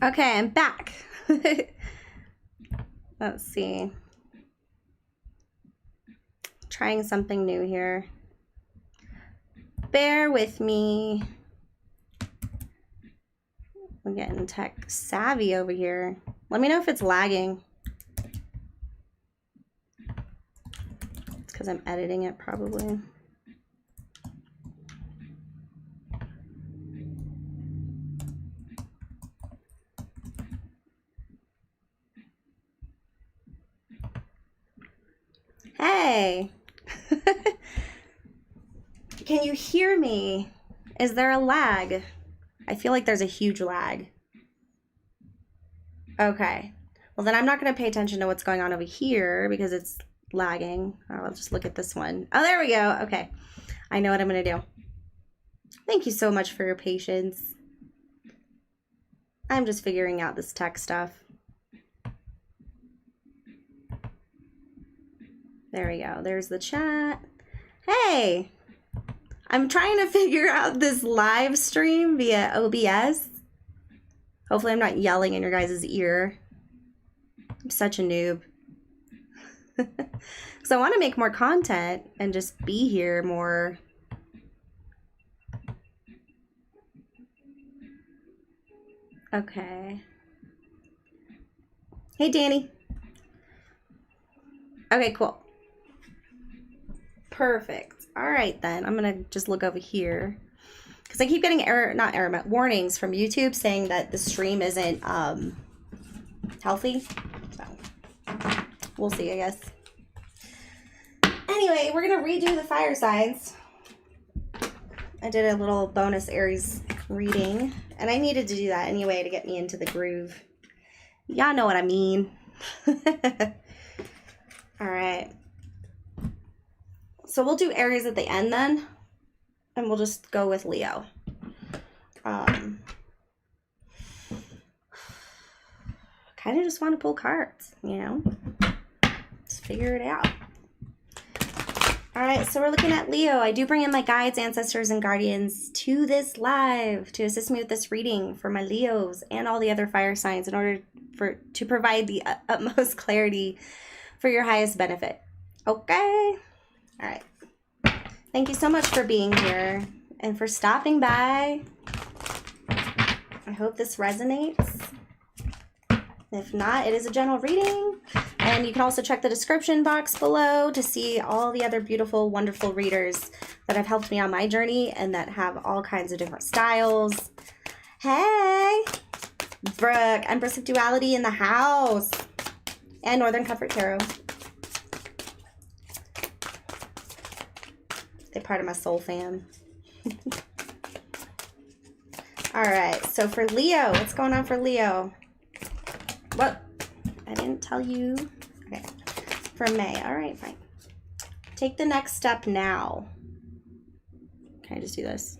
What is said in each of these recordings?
Okay, I'm back. Let's see. Trying something new here. Bear with me. We're getting tech savvy over here. Let me know if it's lagging. It's because I'm editing it probably. Hey. Can you hear me? Is there a lag? I feel like there's a huge lag. Okay. Well, then I'm not going to pay attention to what's going on over here because it's lagging. I'll just look at this one. Oh, there we go. Okay. I know what I'm going to do. Thank you so much for your patience. I'm just figuring out this tech stuff. There we go. There's the chat. Hey! I'm trying to figure out this live stream via OBS. Hopefully I'm not yelling in your guys' ear. I'm such a noob. Because I want to make more content and just be here more. Okay. Hey, Danny. Okay, cool. Perfect. All right, then. I'm going to just look over here. Because I keep getting warnings from YouTube saying that the stream isn't healthy. So, we'll see, I guess. Anyway, we're going to redo the fire signs. I did a little bonus Aries reading. And I needed to do that anyway to get me into the groove. Y'all know what I mean. All right. So we'll do Aries at the end then. And we'll just go with Leo. Kind of just want to pull cards, you know? Just figure it out. All right, so we're looking at Leo. I do bring in my guides, ancestors, and guardians to this live to assist me with this reading for my Leos and all the other fire signs in order to provide the utmost clarity for your highest benefit. Okay? All right. Thank you so much for being here and for stopping by. I hope this resonates. If not, it is a general reading. And you can also check the description box below to see all the other beautiful, wonderful readers that have helped me on my journey and that have all kinds of different styles. Hey! Brooke, Empress of Duality in the house. And Northern Comfort Tarot. They're part of my soul fam. All right, so for Leo, what's going on for Leo? What? I didn't tell you. Okay, for May. All right, fine. Take the next step now. Can I just do this?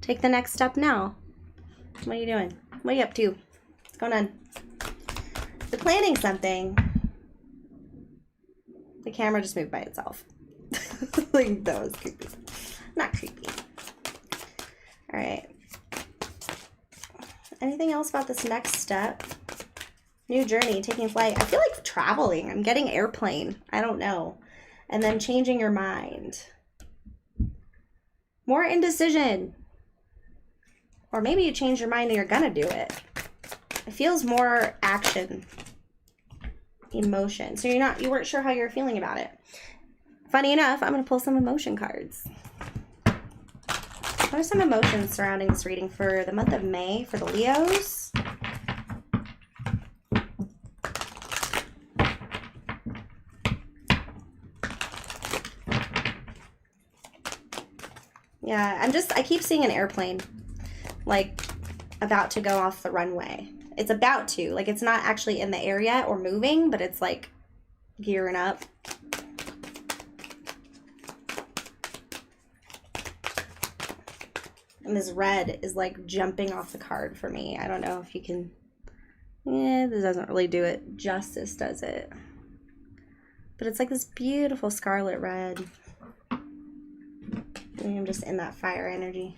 Take the next step now. What are you doing? What are you up to? What's going on? You're planning something. The camera just moved by itself. Like, that was creepy. Not creepy. All right. Anything else about this next step? New journey, taking flight. I feel like traveling. I'm getting airplane. I don't know. And then changing your mind. More indecision. Or maybe you change your mind and you're gonna do it. It feels more action. Emotion. So you weren't sure how you're feeling about it. Funny enough, I'm going to pull some emotion cards. What are some emotions surrounding this reading for the month of May for the Leos? Yeah, I keep seeing an airplane, like, about to go off the runway. It's about to. Like, it's not actually in the air yet or moving, but it's, like, gearing up. And this red is like jumping off the card for me. I don't know if you can... Yeah, this doesn't really do it justice, does it? But it's like this beautiful scarlet red. I'm just in that fire energy.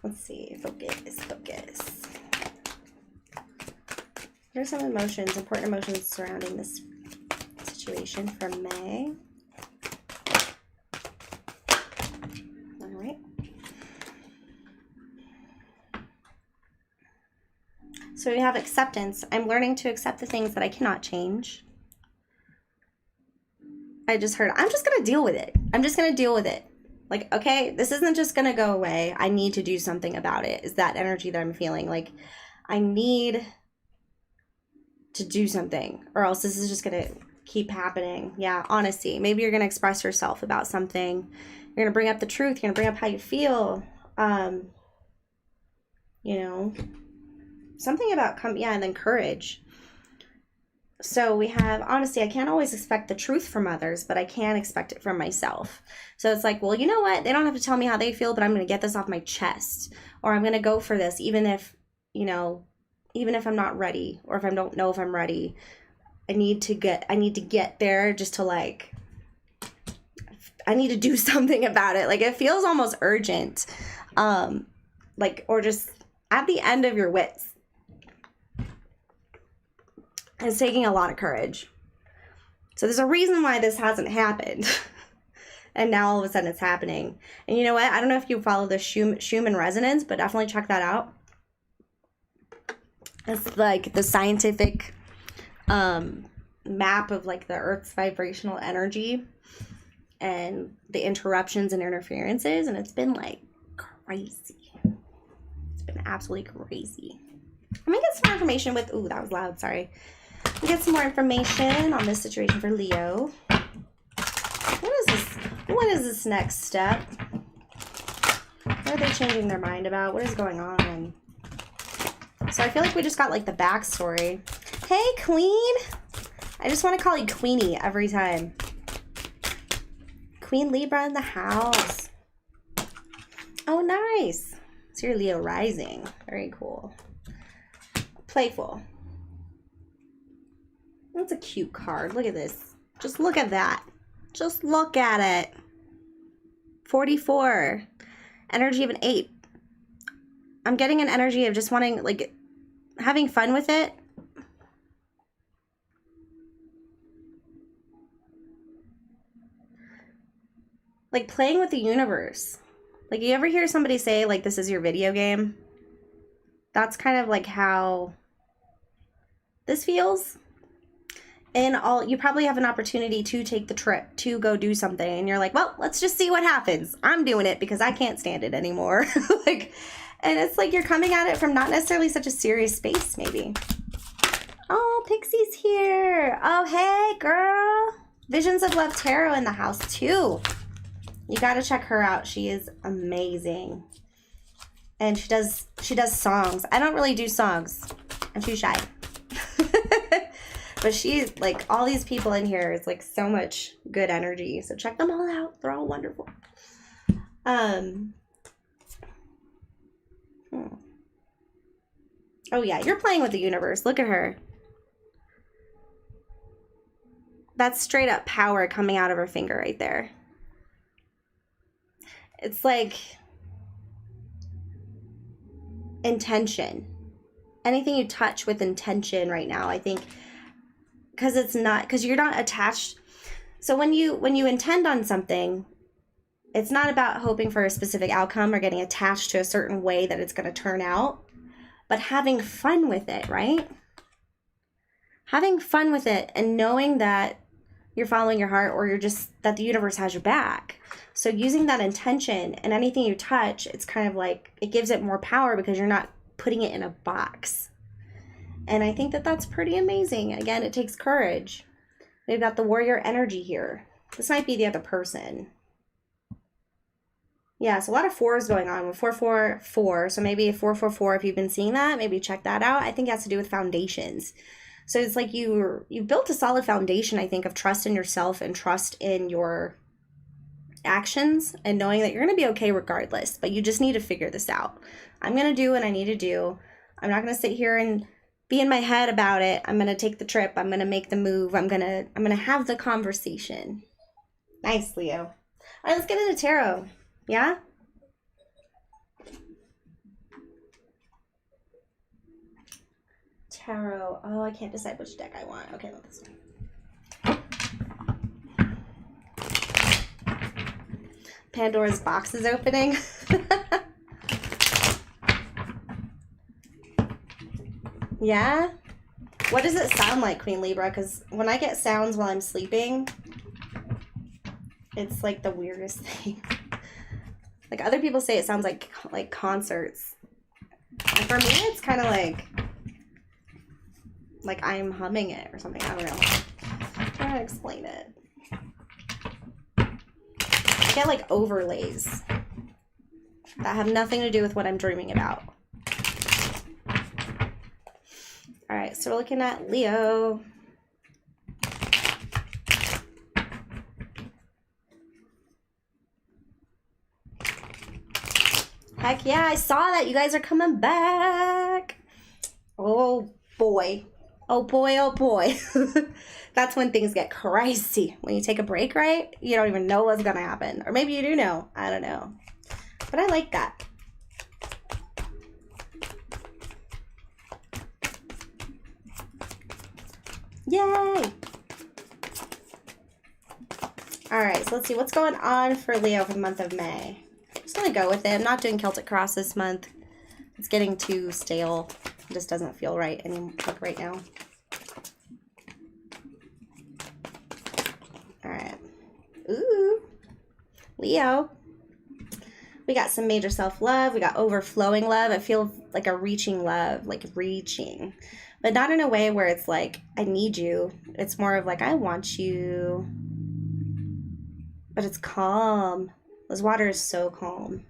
Let's see. Focus, focus. What are some emotions, important emotions surrounding this situation for May? All right. So we have acceptance. I'm learning to accept the things that I cannot change. I just heard, I'm just going to deal with it. I'm just going to deal with it. Like, okay, this isn't just going to go away. I need to do something about it. Is that energy that I'm feeling? Like, I need to do something, or else this is just going to keep happening. Yeah, honesty. Maybe you're going to express yourself about something. You're going to bring up the truth. You're going to bring up how you feel. You know, something about, and then courage. So we have honesty. I can't always expect the truth from others, but I can expect it from myself. So it's like, well, you know what? They don't have to tell me how they feel, but I'm going to get this off my chest, or I'm going to go for this, even if, you know, even if I'm not ready, or if I don't know if I'm ready. I need to get there, just to like, I need to do something about it. Like, it feels almost urgent. Like, or just at the end of your wits. It's taking a lot of courage. So there's a reason why this hasn't happened. And now all of a sudden it's happening. And you know what? I don't know if you follow the Schumann resonance, but definitely check that out. It's like the scientific map of like the Earth's vibrational energy and the interruptions and interferences. And it's been like crazy. It's been absolutely crazy. I'm going to get some more information with, ooh, that was loud, sorry. Get some more information on this situation for Leo. What is this? What is this next step? What are they changing their mind about? What is going on? So I feel like we just got like the backstory. Hey, Queen. I just want to call you Queenie every time. Queen Libra in the house. Oh, nice. So you're Leo rising. Very cool. Playful. That's a cute card. Look at this. Just look at that. Just look at it. 44. Energy of an 8. I'm getting an energy of just wanting, like, having fun with it. Like, playing with the universe. Like, you ever hear somebody say, like, this is your video game? That's kind of like how this feels. And you probably have an opportunity to take the trip to go do something, and you're like, well, let's just see what happens. I'm doing it because I can't stand it anymore. Like, and it's like you're coming at it from not necessarily such a serious space, maybe. Oh, Pixie's here. Oh, hey, girl. Visions of Love Tarot in the house too. You got to check her out. She is amazing. And she does songs. I don't really do songs. I'm too shy. But she's like, all these people in here is like so much good energy. So check them all out. They're all wonderful. Oh yeah, you're playing with the universe. Look at her. That's straight up power coming out of her finger right there. It's like intention. Anything you touch with intention right now, I think, because you're not attached. So when you intend on something, it's not about hoping for a specific outcome or getting attached to a certain way that it's going to turn out, but having fun with it, right? Having fun with it and knowing that you're following your heart, or you're just, that the universe has your back. So using that intention, and anything you touch, it's kind of like, it gives it more power because you're not putting it in a box. And I think that that's pretty amazing. Again, it takes courage. We've got the warrior energy here. This might be the other person. Yeah, so a lot of 4s going on with 444. So maybe a 444, if you've been seeing that, maybe check that out. I think it has to do with foundations. So it's like you've built a solid foundation, I think, of trust in yourself and trust in your actions, and knowing that you're going to be okay regardless, but you just need to figure this out. I'm going to do what I need to do. I'm not going to sit here and be in my head about it. I'm going to take the trip. I'm going to make the move. I'm going to have the conversation. Nice, Leo. All right, let's get into tarot. Yeah? Tarot. Oh, I can't decide which deck I want. Okay, let this one. Pandora's box is opening. Yeah? What does it sound like, Queen Libra? Because when I get sounds while I'm sleeping, it's like the weirdest thing. Like other people say it sounds like concerts. And for me, it's kind of like I'm humming it or something. I don't know. I'm trying to explain it. I get like overlays that have nothing to do with what I'm dreaming about. All right, so we're looking at Leo. Heck yeah, I saw that. You guys are coming back. Oh boy. Oh boy, oh boy. That's when things get crazy. When you take a break, right? You don't even know what's going to happen. Or maybe you do know. I don't know. But I like that. Yay! Alright, so let's see. What's going on for Leo for the month of May? I'm just going to go with it. I'm not doing Celtic Cross this month. It's getting too stale. It just doesn't feel right anymore right now. Alright. Ooh. Leo. We got some major self-love. We got overflowing love. I feel like a reaching love. Like reaching. But not in a way where it's like, I need you. It's more of like, I want you. But it's calm. This water is so calm.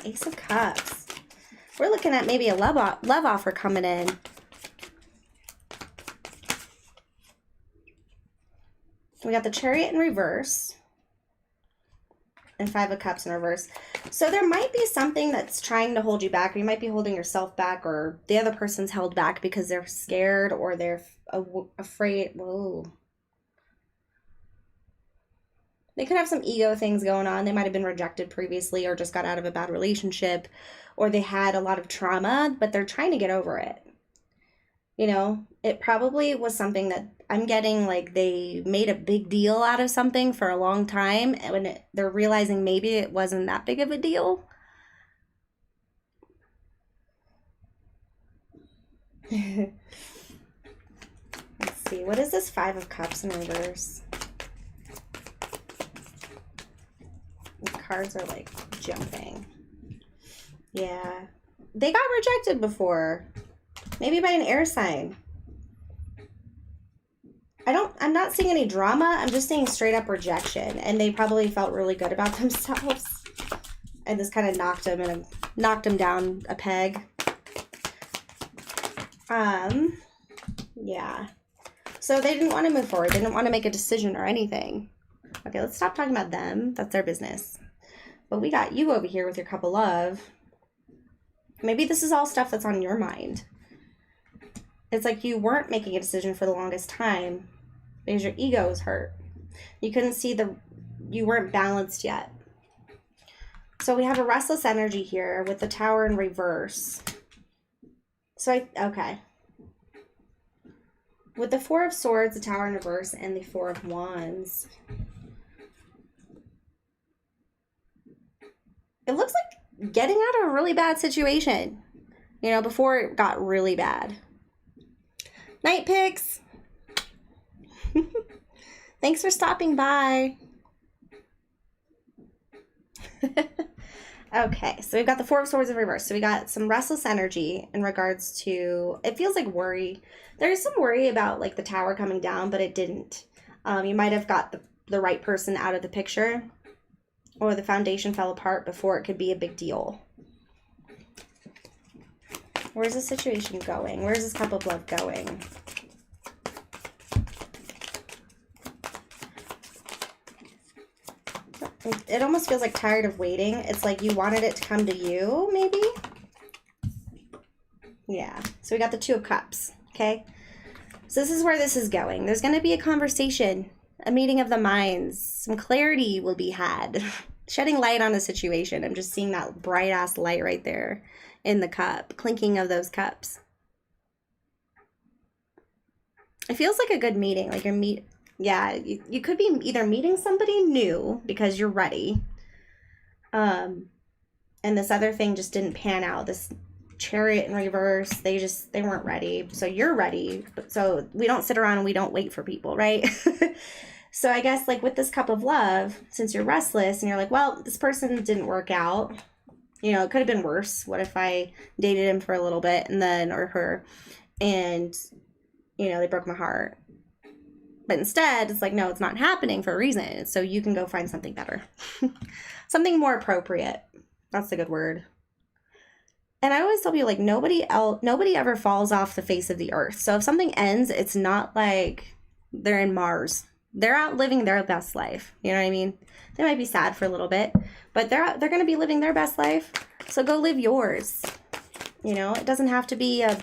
Ace of Cups. We're looking at maybe a love offer coming in. We got the Chariot in reverse. And Five of Cups in reverse. So there might be something that's trying to hold you back. Or you might be holding yourself back. Or the other person's held back because they're scared. Or they're afraid. Whoa. They could have some ego things going on. They might have been rejected previously. Or just got out of a bad relationship. Or they had a lot of trauma. But they're trying to get over it. You know, it probably was something that I'm getting like they made a big deal out of something for a long time. And when they're realizing maybe it wasn't that big of a deal. Let's see. What is this Five of Cups in reverse? The cards are like jumping. Yeah. They got rejected before. Maybe by an air sign. I'm not seeing any drama. I'm just seeing straight up rejection. And they probably felt really good about themselves. And this kind of knocked them down a peg. Yeah. So they didn't want to move forward. They didn't want to make a decision or anything. Okay, let's stop talking about them. That's their business. But we got you over here with your cup of love. Maybe this is all stuff that's on your mind. It's like you weren't making a decision for the longest time because your ego was hurt. You couldn't see you weren't balanced yet. So we have a restless energy here with the Tower in reverse. So okay. With the Four of Swords, the Tower in reverse, and the Four of Wands. It looks like getting out of a really bad situation. You know, before it got really bad. Night Picks. Thanks for stopping by. Okay, so we've got the Four of Swords in reverse. So we got some restless energy in regards to, it feels like worry. There's some worry about like the tower coming down, but it didn't. You might have got the right person out of the picture, or the foundation fell apart before it could be a big deal. Where's the situation going? Where's this cup of love going? It almost feels like tired of waiting. It's like you wanted it to come to you, maybe? Yeah. So we got the Two of Cups, okay? So this is where this is going. There's going to be a conversation, a meeting of the minds. Some clarity will be had. Shedding light on the situation. I'm just seeing that bright-ass light right there in the cup, clinking of those cups. It feels like a good meeting, like you could be either meeting somebody new because you're ready, and this other thing just didn't pan out. This Chariot in reverse, they weren't ready. So you're ready. So we don't sit around and we don't wait for people, right? So I guess like with this cup of love, since you're restless and you're like, well, this person didn't work out. You know, it could have been worse. What if I dated him for a little bit and then, or her, and, you know, they broke my heart. But instead, it's like, no, it's not happening for a reason. So you can go find something better. Something more appropriate. That's a good word. And I always tell people, like, nobody ever falls off the face of the earth. So if something ends, it's not like they're in Mars. They're out living their best life. You know what I mean? They might be sad for a little bit, but they're going to be living their best life. So go live yours. You know, it doesn't have to be a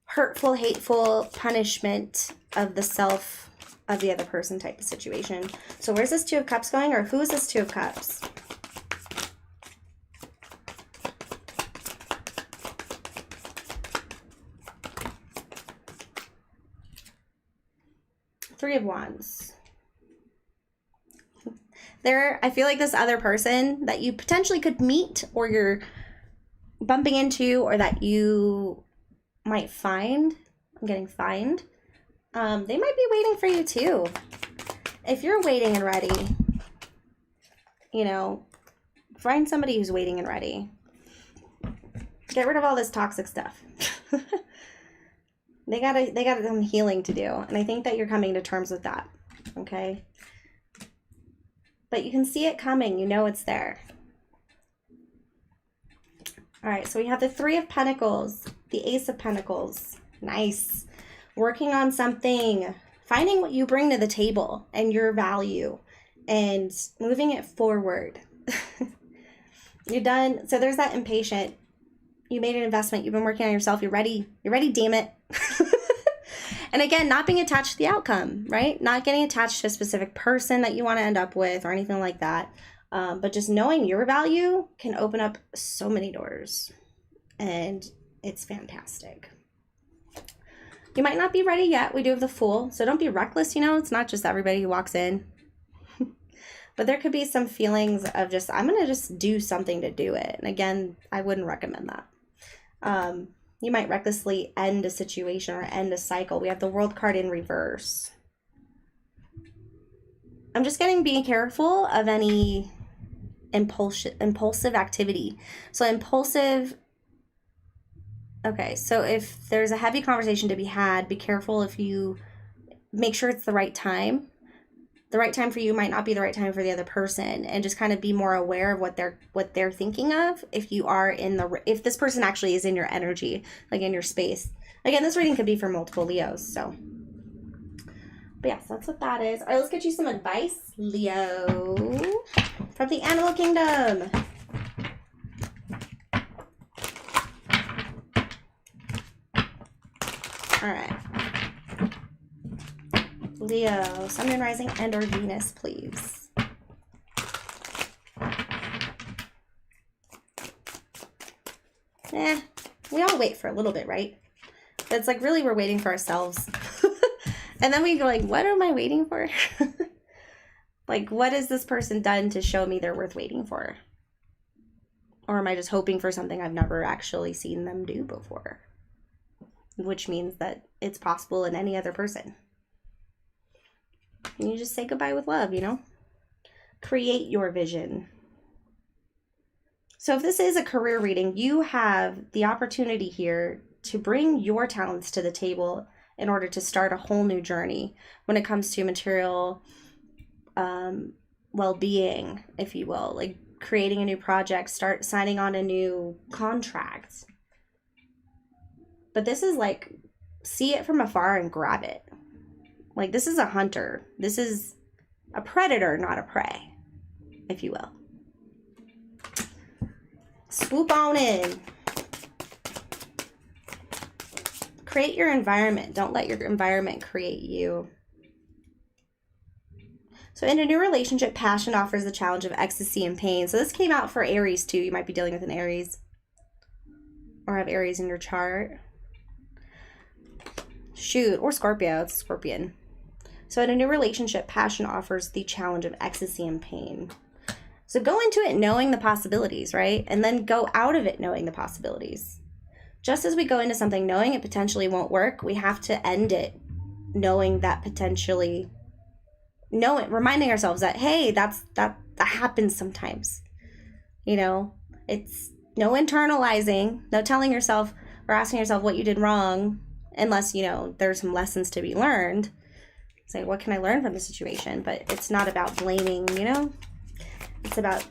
hurtful, hateful punishment of the self of the other person type of situation. So where's this Two of Cups going, or who is this Two of Cups? Three of Wands. I feel like this other person that you potentially could meet, or you're bumping into, or that you might find, I'm getting find, they might be waiting for you too. If you're waiting and ready, you know, find somebody who's waiting and ready. Get rid of all this toxic stuff. They got some healing to do, and I think that you're coming to terms with that, okay? But you can see it coming. You know it's there. All right, so we have the Three of Pentacles, the Ace of Pentacles. Nice. Working on something, finding what you bring to the table and your value, and moving it forward. You're done. So there's that impatient. You made an investment. You've been working on yourself. You're ready. You're ready, damn it. And again, not being attached to the outcome, right? Not getting attached to a specific person that you want to end up with or anything like that. But just knowing your value can open up so many doors. And it's fantastic. You might not be ready yet. We do have the Fool. So don't be reckless, you know. It's not just everybody who walks in. But there could be some feelings of just, I'm going to just do something to do it. And again, I wouldn't recommend that. You might recklessly end a situation or end a cycle. We have the World card in reverse. I'm just being careful of any impulsive activity. So impulsive, okay, so if there's a heavy conversation to be had, be careful if you make sure it's the right time. The right time for you might not be the right time for the other person, and just kind of be more aware of what they're thinking of. If this person actually is in your energy, like in your space. Again, this reading could be for multiple Leos. So, but yes, that's what that is. All right, let's get you some advice, Leo, from the Animal Kingdom. All right. Leo, Sun, Moon, Rising, and or Venus, please. We all wait for a little bit, right? But it's like really we're waiting for ourselves. And then we go like, what am I waiting for? Like, what has this person done to show me they're worth waiting for? Or am I just hoping for something I've never actually seen them do before? Which means that it's possible in any other person. And you just say goodbye with love, you know? Create your vision. So if this is a career reading, you have the opportunity here to bring your talents to the table in order to start a whole new journey when it comes to material well-being, if you will. Like creating a new project, start signing on a new contract. But this is like, see it from afar and grab it. Like, this is a hunter. This is a predator, not a prey, if you will. Swoop on in. Create your environment. Don't let your environment create you. So in a new relationship, passion offers the challenge of ecstasy and pain. So this came out for Aries too. You might be dealing with an Aries. or have Aries in your chart. Shoot, or Scorpio, it's Scorpion. So in a new relationship, passion offers the challenge of ecstasy and pain. So go into it knowing the possibilities, right? And then go out of it knowing the possibilities. Just as we go into something knowing it potentially won't work, we have to end it knowing that potentially, reminding ourselves that, hey, that happens sometimes. You know, it's no internalizing, no telling yourself or asking yourself what you did wrong, unless, you know, there's some lessons to be learned. It's like, what can I learn from the situation? But it's not about blaming, you know? It's about,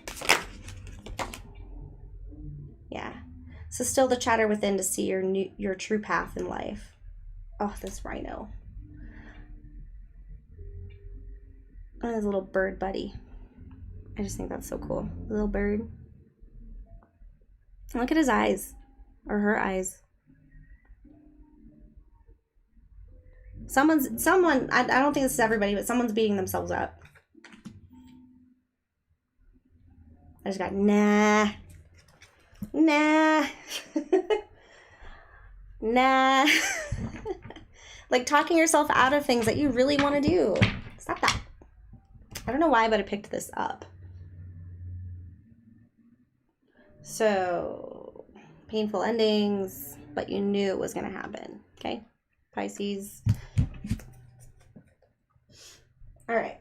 yeah. So still the chatter within to see your true path in life. Oh, this rhino. Oh, his little bird buddy. I just think that's so cool. Little bird. Look at his eyes. Or her eyes. Someone, I don't think this is everybody, but someone's beating themselves up. I just got, nah. Nah. Like talking yourself out of things that you really want to do. Stop that. I don't know why, but I picked this up. So, painful endings, but you knew it was going to happen. Okay, Pisces. All right,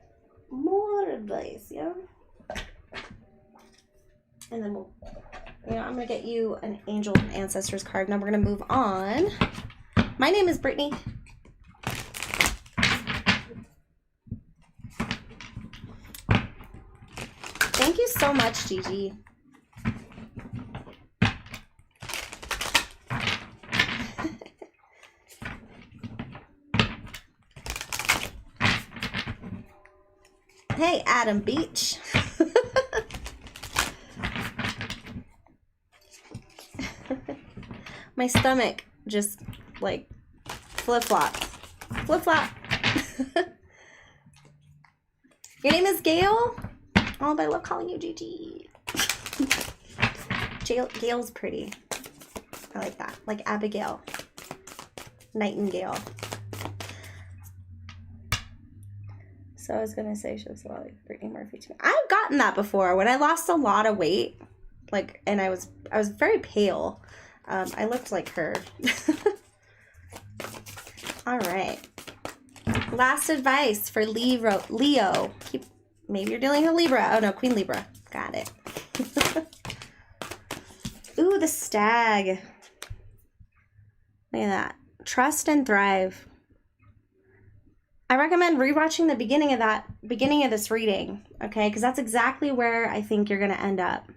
more advice, yeah? And then we'll, I'm going to get you an Angel and Ancestors card. Now we're going to move on. My name is Brittany. Thank you so much, Gigi. Hey, Adam Beach. My stomach just like flip-flops. Flip-flop. Your name is Gail? Oh, but I love calling you Gigi. Gail's pretty. I like that. Like Abigail. Nightingale. So I was going to say she looks a lot like Brittany Murphy too. I've gotten that before. When I lost a lot of weight, like, and I was very pale. I looked like her. All right. Last advice for Leo. Maybe you're dealing with Libra. Oh no, Queen Libra. Got it. Ooh, the stag. Look at that. Trust and thrive. I recommend rewatching the beginning of this reading, okay? Because that's exactly where I think you're going to end up.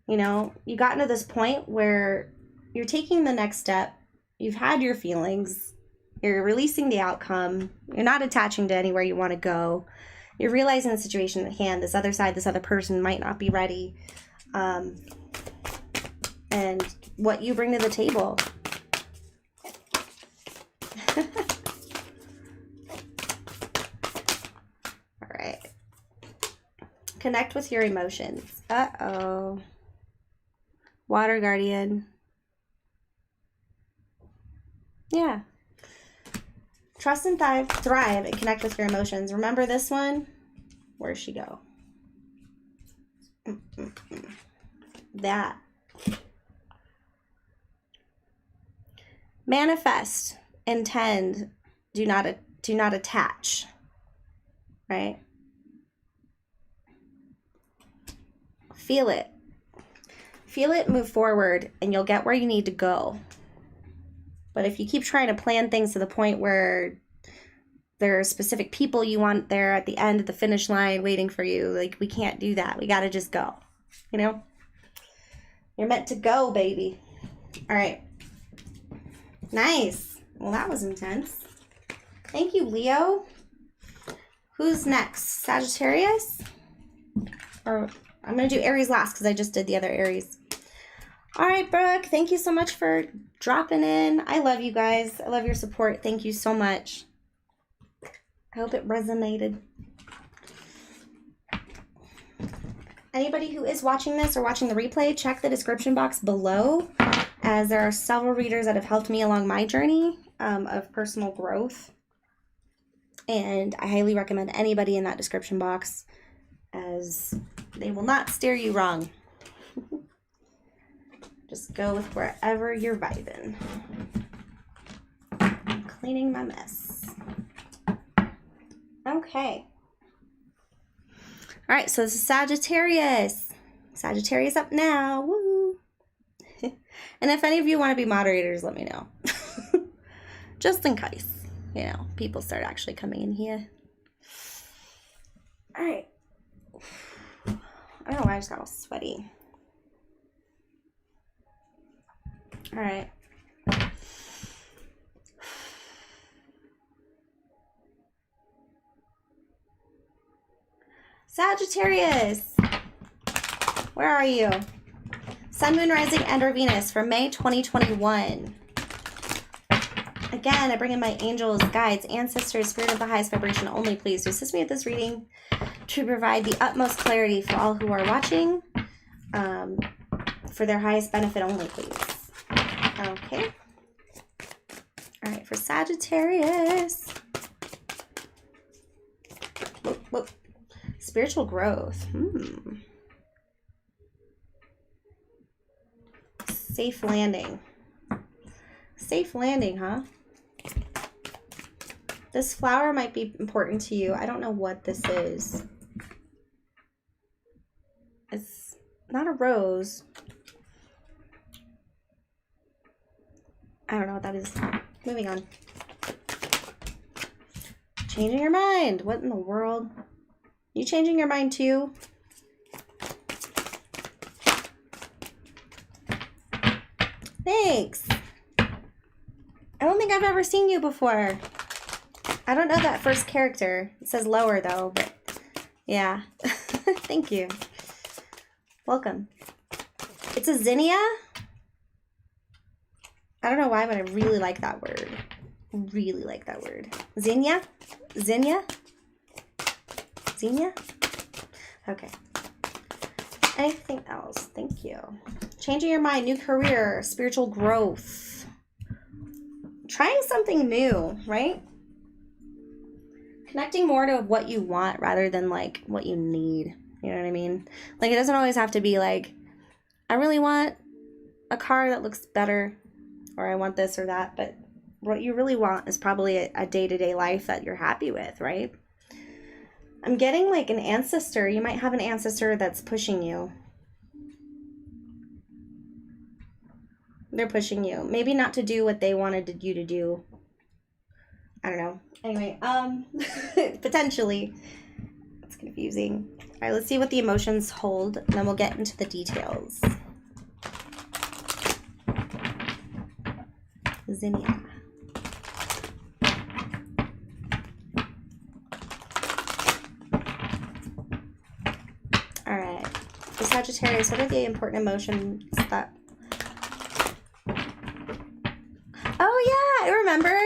You know, you got to this point where you're taking the next step. You've had your feelings. You're releasing the outcome. You're not attaching to anywhere you want to go. You're realizing the situation at hand. This other side, this other person might not be ready. And what you bring to the table. All right. Connect with your emotions. Uh-oh. Water guardian. Yeah. Trust and thrive and connect with your emotions. Remember this one? Where'd she go? That. Manifest, intend, do not attach. Right? Feel it. Feel it, move forward, and you'll get where you need to go. But if you keep trying to plan things to the point where there are specific people you want there at the end of the finish line waiting for you, like, we can't do that. We got to just go. You know? You're meant to go, baby. All right. Nice. Well, that was intense. Thank you, Leo. Who's next? Sagittarius? Or I'm going to do Aries last because I just did the other Aries. All right, Brooke. Thank you so much for dropping in. I love you guys. I love your support. Thank you so much. I hope it resonated. Anybody who is watching this or watching the replay, check the description box below, as there are several readers that have helped me along my journey of personal growth. And I highly recommend anybody in that description box, as they will not steer you wrong. Just go with wherever you're vibing. I'm cleaning my mess. Okay. All right, so this is Sagittarius. Sagittarius up now. Woo! And if any of you want to be moderators, let me know. Just in case, you know, people start actually coming in here. All right. I don't know why I just got all sweaty. All right. Sagittarius, where are you? Sun, Moon, Rising, and or Venus for May 2021. Again, I bring in my angels, guides, ancestors, spirit of the highest vibration only, please, to assist me with this reading to provide the utmost clarity for all who are watching, for their highest benefit only, please. Okay. All right, for Sagittarius. Whoop, whoop. Spiritual growth. Safe landing. Safe landing, huh? This flower might be important to you. I don't know what this is. It's not a rose. I don't know what that is. Moving on. Changing your mind. What in the world? You changing your mind too? Thanks. I don't think I've ever seen you before. I don't know that first character. It says lower though, but yeah. Thank you. Welcome. It's a zinnia? I don't know why, but I really like that word. Really like that word. Zinnia? Zinnia? Zinnia? Okay. Anything else? Thank you. Changing your mind, new career, spiritual growth. Trying something new, right? Connecting more to what you want rather than like what you need. You know what I mean? Like, it doesn't always have to be like, I really want a car that looks better, or I want this or that, but what you really want is probably a day-to-day life that you're happy with, right? I'm getting like an ancestor. You might have an ancestor that's pushing you. They're pushing you. Maybe not to do what they wanted you to do. I don't know. Anyway, potentially. It's confusing. All right, let's see what the emotions hold, and then we'll get into the details. Zinnia. All right. For Sagittarius, what are the important emotions that... Oh, yeah, I remember.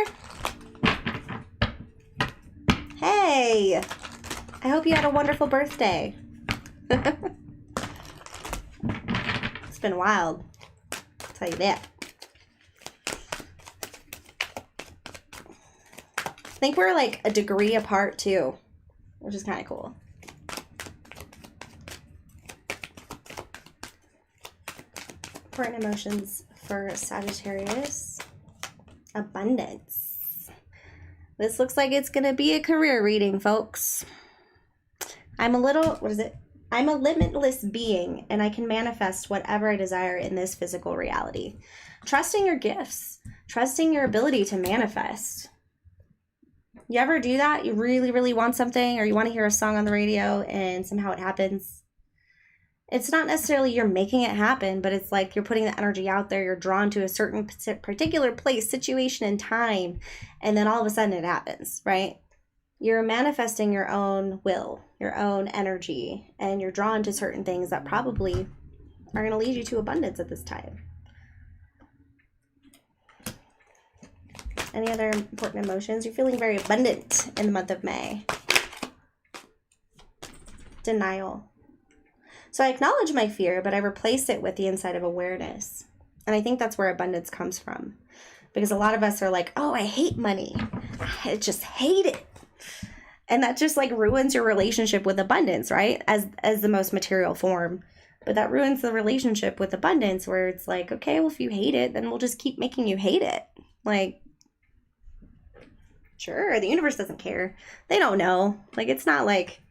Hey. I hope you had a wonderful birthday. It's been wild. I'll tell you that. I think we're like a degree apart too, which is kind of cool. Important emotions for Sagittarius. Abundance. This looks like it's going to be a career reading, folks. I'm a limitless being, and I can manifest whatever I desire in this physical reality. Trusting your gifts. Trusting your ability to manifest. You ever do that? You really, really want something, or you want to hear a song on the radio and somehow it happens. It's not necessarily you're making it happen, but it's like you're putting the energy out there. You're drawn to a certain particular place, situation, and time, and then all of a sudden it happens, right? You're manifesting your own will, your own energy, and you're drawn to certain things that probably are going to lead you to abundance at this time. Any other important emotions? You're feeling very abundant in the month of May. Denial. So I acknowledge my fear, but I replace it with the insight of awareness. And I think that's where abundance comes from. Because a lot of us are like, oh, I hate money. I just hate it. And that just like ruins your relationship with abundance, right? As the most material form. But that ruins the relationship with abundance, where it's like, okay, well, if you hate it, then we'll just keep making you hate it. Like, sure, the universe doesn't care. They don't know. Like, it's not like,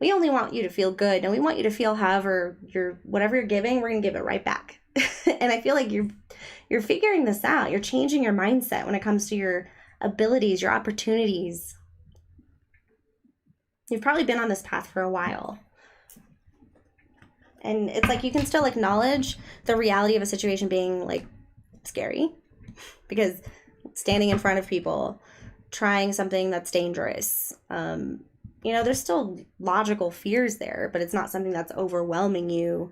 we only want you to feel good, and we want you to feel however whatever you're giving, we're gonna give it right back. And I feel like you're figuring this out. You're changing your mindset when it comes to your abilities, your opportunities. You've probably been on this path for a while. And it's like you can still acknowledge the reality of a situation being like scary, because standing in front of people, trying something that's dangerous, you know, there's still logical fears there, but it's not something that's overwhelming you.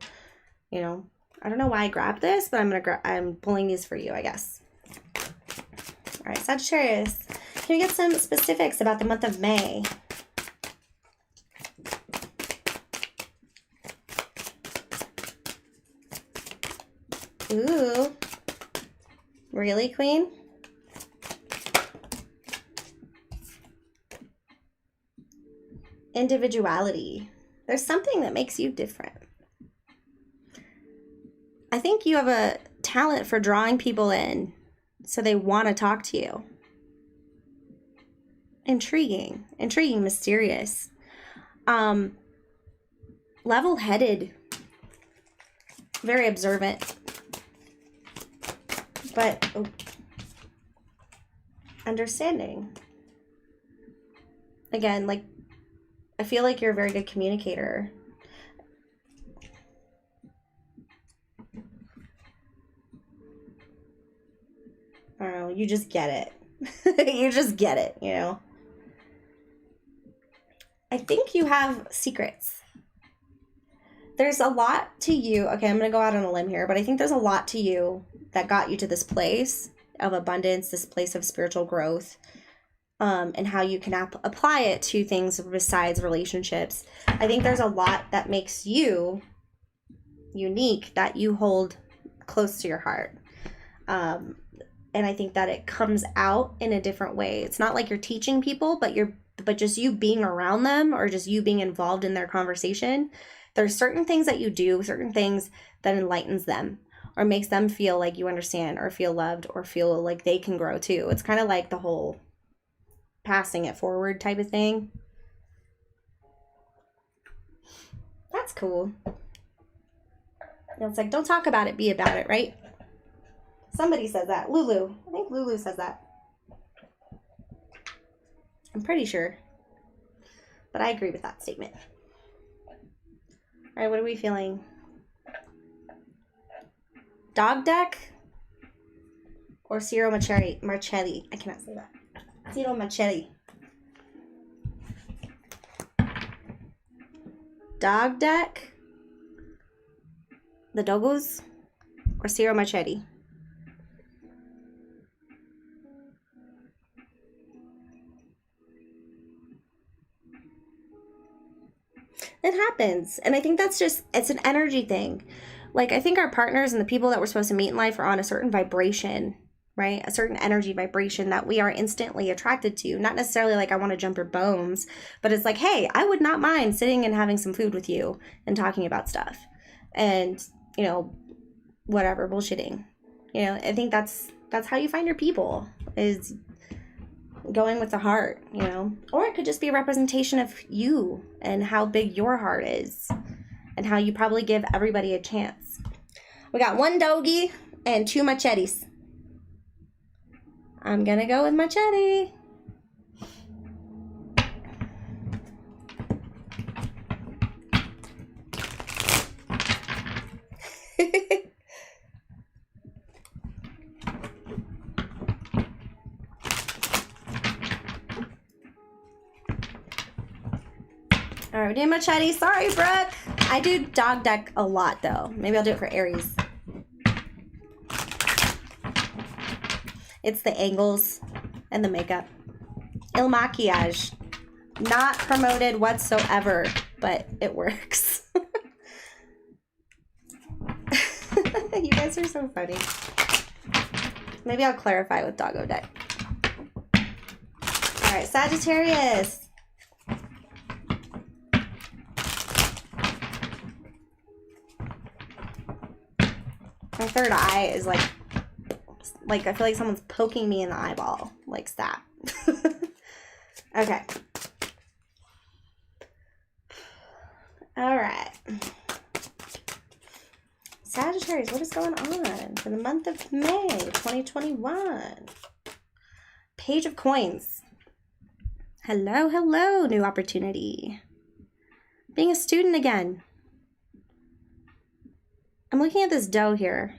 You know, I don't know why I grabbed this, but I'm pulling these for you, I guess. All right, Sagittarius, can we get some specifics about the month of May? Ooh, really, Queen? Individuality. There's something that makes you different. I think you have a talent for drawing people in so they want to talk to you. Intriguing, mysterious. Level-headed. Very observant. But understanding. Again, like, I feel like you're a very good communicator. I don't know, you just get it. You just get it, you know? I think you have secrets. There's a lot to you. Okay, I'm going to go out on a limb here, but I think there's a lot to you that got you to this place of abundance, this place of spiritual growth, and how you can apply it to things besides relationships. I think there's a lot that makes you unique that you hold close to your heart. And I think that it comes out in a different way. It's not like you're teaching people, but just you being around them, or just you being involved in their conversation. There's certain things that you do, certain things that enlightens them, or makes them feel like you understand, or feel loved, or feel like they can grow too. It's kind of like the whole passing it forward type of thing. That's cool. It's like, don't talk about it, be about it, right? Somebody says that. Lulu. I think Lulu says that. I'm pretty sure. But I agree with that statement. All right, what are we feeling? Dog deck or Ciro Marchetti? I cannot say that. Ciro Marchetti. Dog deck, the Dogos, or Ciro Marchetti? It happens. And I think that's just, it's an energy thing. Like, I think our partners and the people that we're supposed to meet in life are on a certain vibration, right? A certain energy vibration that we are instantly attracted to. Not necessarily like I want to jump your bones, but it's like, hey, I would not mind sitting and having some food with you and talking about stuff. And, you know, whatever, bullshitting. You know, I think that's how you find your people, is going with the heart, you know? Or it could just be a representation of you and how big your heart is and how you probably give everybody a chance. We got one doggy and two machetes. I'm gonna go with machete. All right, we're doing machete. Sorry, Brooke. I do dog deck a lot, though. Maybe I'll do it for Aries. It's the angles and the makeup. Il maquillage. Not promoted whatsoever, but it works. You guys are so funny. Maybe I'll clarify with Doggo Deck. All right, Sagittarius. My third eye is like I feel like someone's poking me in the eyeball. Like that. Okay. All right. Sagittarius, what is going on for the month of May 2021? Page of Coins. Hello, hello, new opportunity. Being a student again. I'm looking at this doe here.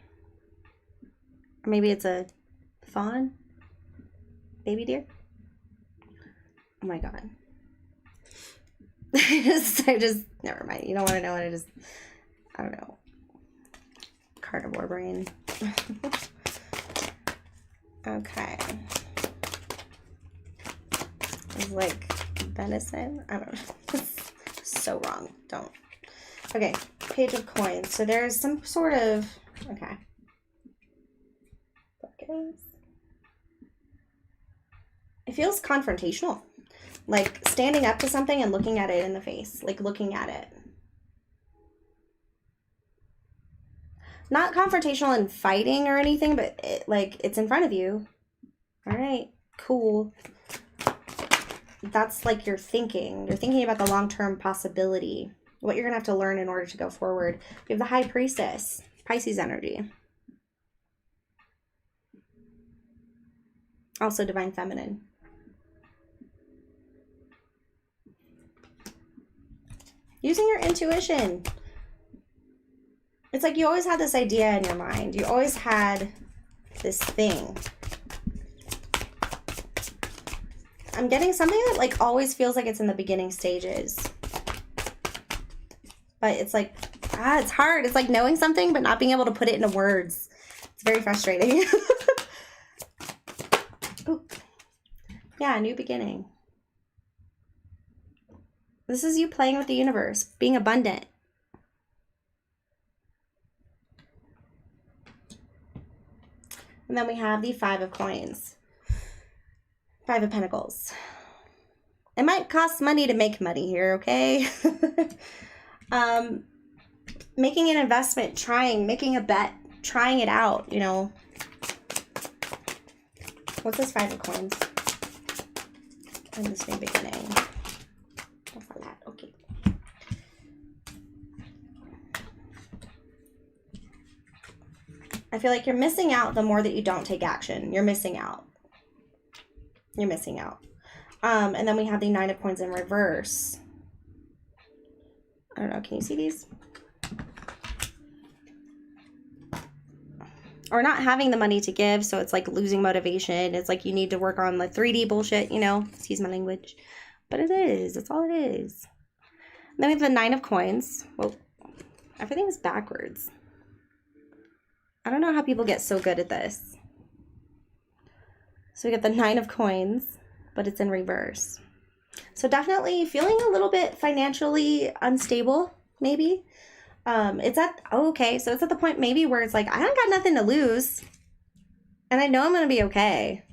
Or maybe it's a fawn? Baby deer? Oh my god. I just, never mind. You don't want to know what it is. I don't know. Carnivore brain. Okay. It's like venison. I don't know. So wrong. Don't. Okay. Page of Coins. So there's some sort of, okay. It feels confrontational. Like standing up to something and looking at it in the face. Like looking at it. Not confrontational and fighting or anything, but it's in front of you. All right, cool. That's like you're thinking. You're thinking about the long-term possibility. What you're going to have to learn in order to go forward. You have the High Priestess. Pisces energy. Also Divine Feminine. Using your intuition. It's like you always had this idea in your mind. You always had this thing. I'm getting something that like always feels like it's in the beginning stages. But it's like, it's hard. It's like knowing something but not being able to put it into words. It's very frustrating. Ooh. Yeah, new beginning. This is you playing with the universe, being abundant. And then we have the Five of Coins. Five of Pentacles. It might cost money to make money here, okay? Making an investment, making a bet, trying it out, you know. What's this Five of Coins? And this new beginning. For that, okay. I feel like you're missing out the more that you don't take action. You're missing out. You're missing out. And then we have the Nine of Coins in reverse. I don't know. Can you see these? Or not having the money to give, so it's like losing motivation. It's like you need to work on the 3D bullshit, you know? Excuse my language. But it is. That's all it is. And then we have the Nine of Coins. Well, everything is backwards. I don't know how people get so good at this. So we got the Nine of Coins, but it's in reverse. So definitely feeling a little bit financially unstable, maybe. It's at, okay, so it's at the point maybe where it's like, I don't got nothing to lose. And I know I'm going to be okay.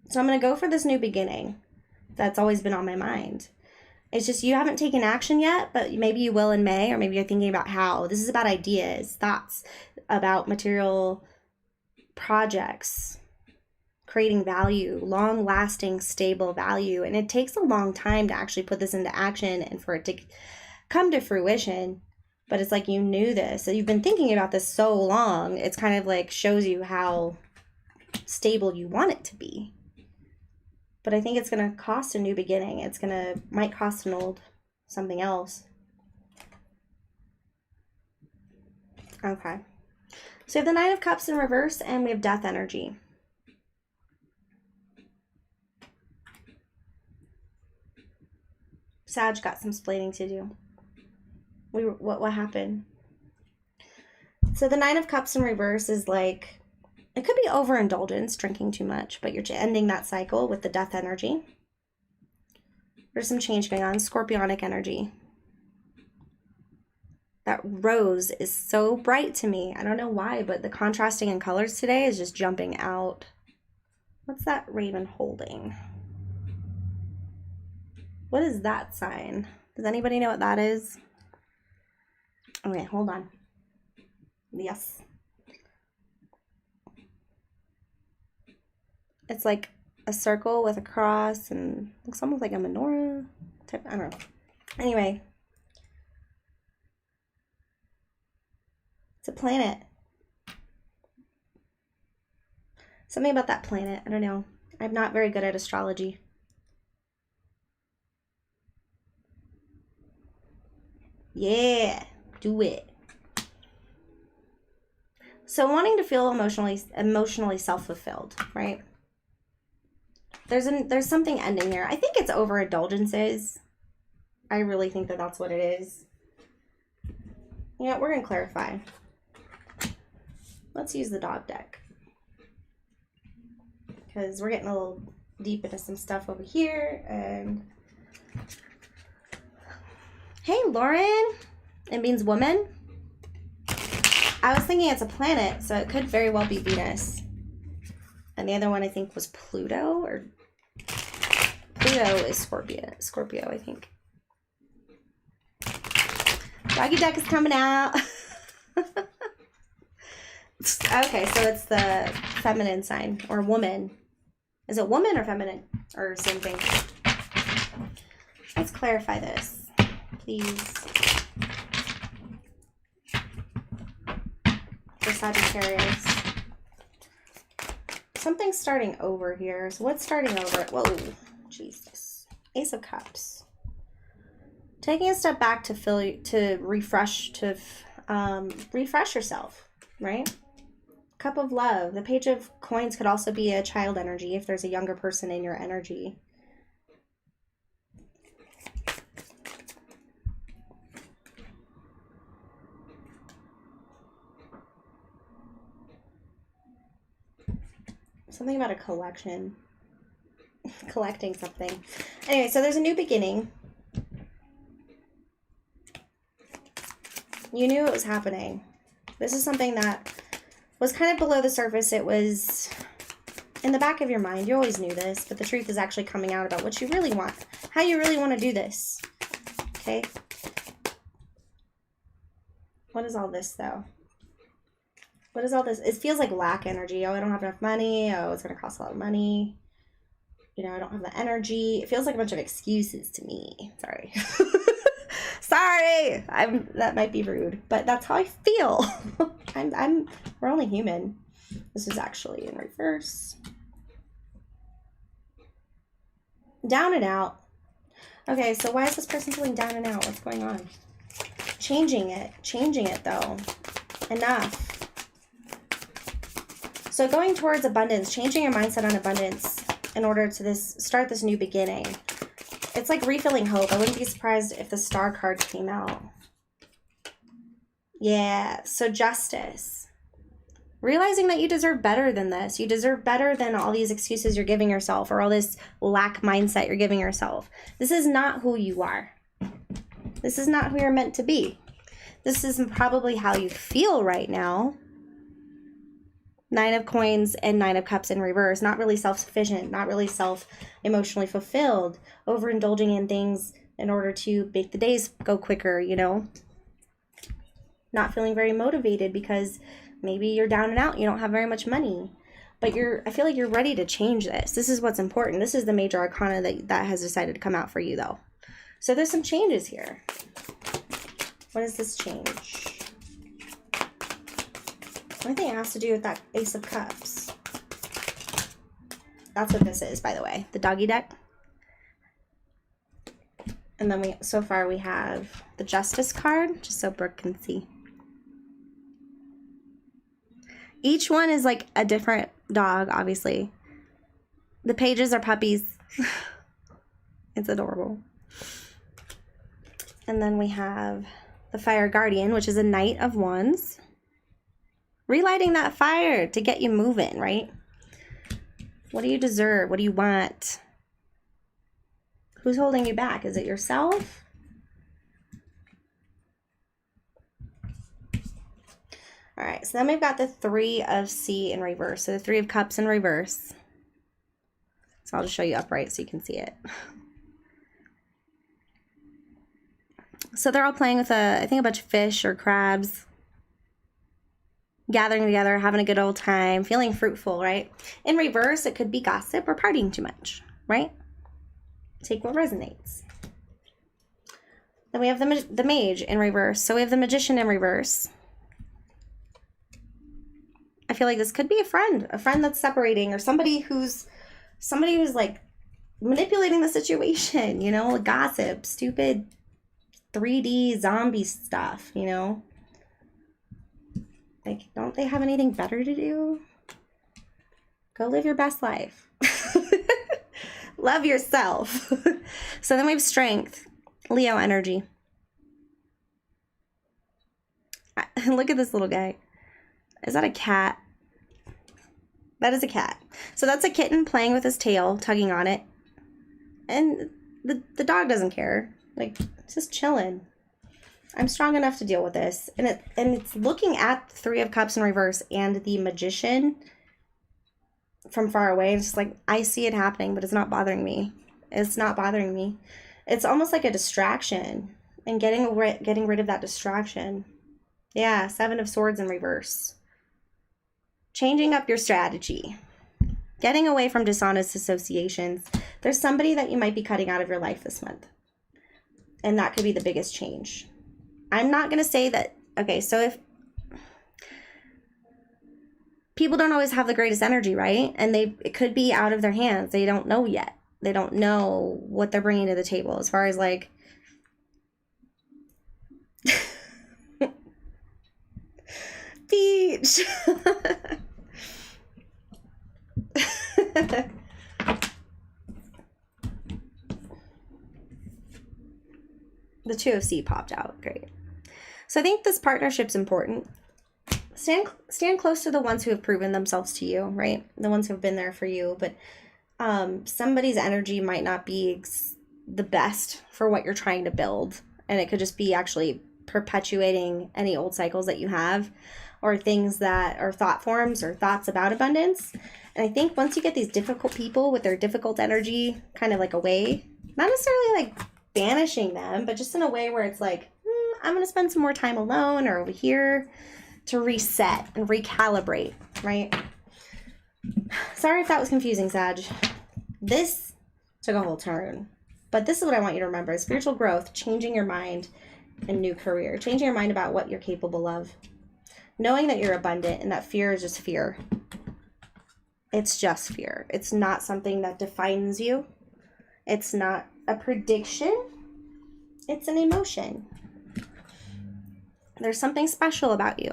So I'm going to go for this new beginning. That's always been on my mind. It's just you haven't taken action yet, but maybe you will in May, or maybe you're thinking about how. This is about ideas, thoughts, about material projects, creating value, long-lasting, stable value. And it takes a long time to actually put this into action and for it to come to fruition. But it's like you knew this. So you've been thinking about this so long. It's kind of like shows you how stable you want it to be. But I think it's going to cost a new beginning. It's going to, might cost an old something else. Okay. So we have the Nine of Cups in reverse and we have Death energy. Sag got some splaining to do. What happened? So the Nine of Cups in reverse is like, it could be overindulgence, drinking too much, but you're ending that cycle with the Death energy. There's some change going on. Scorpionic energy. That rose is so bright to me. I don't know why, but the contrasting in colors today is just jumping out. What's that raven holding? What is that sign? Does anybody know what that is? Okay, hold on. Yes. It's like a circle with a cross and looks almost like a menorah type. I don't know. Anyway. It's a planet. Something about that planet. I don't know. I'm not very good at astrology. Yeah, do it. So wanting to feel emotionally self-fulfilled, right? There's something ending here. I think it's overindulgences. I really think that that's what it is. You know, we're going to clarify. Let's use the dog deck. Because we're getting a little deep into some stuff over here. And hey, Lauren. It means woman. I was thinking it's a planet, so it could very well be Venus. And the other one I think was Pluto, or Pluto is Scorpio, I think. Doggy deck is coming out. Okay, so it's the feminine sign, or woman. Is it woman or feminine? Or same thing? Let's clarify this, please. For Sagittarius. Something's starting over here. So what's starting over? Whoa, Jesus. Ace of Cups. Taking a step back to refresh yourself, right? Cup of Love. The Page of Coins could also be a child energy if there's a younger person in your energy. Something about a collection. Collecting something. Anyway, so there's a new beginning. You knew it was happening. This is something that was kind of below the surface. It was in the back of your mind. You always knew this, but the truth is actually coming out about what you really want. How you really want to do this. Okay? What is all this, though? What is all this? It feels like lack energy. Oh, I don't have enough money. Oh, it's going to cost a lot of money. You know, I don't have the energy. It feels like a bunch of excuses to me. Sorry. Sorry. That might be rude, but that's how I feel. We're only human. This is actually in reverse. Down and out. Okay, so why is this person feeling down and out? What's going on? Changing it though. Enough. So going towards abundance, changing your mindset on abundance in order to start this new beginning. It's like refilling hope. I wouldn't be surprised if the Star card came out. Yeah, so justice. Realizing that you deserve better than this. You deserve better than all these excuses you're giving yourself or all this lack mindset you're giving yourself. This is not who you are. This is not who you're meant to be. This is probably how you feel right now. 9 of Coins and 9 of Cups in reverse. Not really self-sufficient, not really emotionally fulfilled, overindulging in things in order to make the days go quicker, you know? Not feeling very motivated because maybe you're down and out, you don't have very much money. But I feel like you're ready to change this. This is what's important. This is the major arcana that has decided to come out for you, though. So there's some changes here. What is this change? I think it has to do with that Ace of Cups. That's what this is, by the way. The doggy deck. And then so far we have the Justice card, just so Brooke can see. Each one is like a different dog, obviously. The pages are puppies. It's adorable. And then we have the Fire Guardian, which is a Knight of Wands. Relighting that fire to get you moving, right? What do you deserve? What do you want? Who's holding you back? Is it yourself? All right, so then we've got the Three of C in reverse. So the Three of Cups in reverse. So I'll just show you upright so you can see it. So they're all playing with I think a bunch of fish or crabs. Gathering together, having a good old time, feeling fruitful, right? In reverse, it could be gossip or partying too much, right? Take what resonates. Then we have the Mage in reverse. So we have the Magician in reverse. I feel like this could be a friend that's separating, or somebody who's like manipulating the situation, you know, like gossip, stupid 3D zombie stuff, you know? Like, don't they have anything better to do? Go live your best life. Love yourself. So then we have Strength, Leo energy. Look at this little guy. Is that a cat? That is a cat. So that's a kitten playing with his tail, tugging on it. And the dog doesn't care. Like, it's just chilling. I'm strong enough to deal with this. And it's looking at the Three of Cups in reverse and the Magician from far away. It's just like, I see it happening, but it's not bothering me. It's not bothering me. It's almost like a distraction, and getting rid of that distraction. Yeah, Seven of Swords in reverse. Changing up your strategy. Getting away from dishonest associations. There's somebody that you might be cutting out of your life this month. And that could be the biggest change. I'm not going to say that, okay, so if people don't always have the greatest energy, right? And it could be out of their hands. They don't know yet. They don't know what they're bringing to the table as far as like, Beach. The Two of C popped out. Great. So I think this partnership's important. Stand close to the ones who have proven themselves to you, right? The ones who have been there for you. But somebody's energy might not be the best for what you're trying to build. And it could just be actually perpetuating any old cycles that you have, or things that are thought forms or thoughts about abundance. And I think once you get these difficult people with their difficult energy kind of like away, not necessarily like banishing them, but just in a way where it's like, I'm going to spend some more time alone or over here to reset and recalibrate, right? Sorry if that was confusing, Sag. This took a whole turn. But this is what I want you to remember. Spiritual growth, changing your mind, and new career. Changing your mind about what you're capable of. Knowing that you're abundant and that fear is just fear. It's just fear. It's not something that defines you. It's not a prediction. It's an emotion. There's something special about you.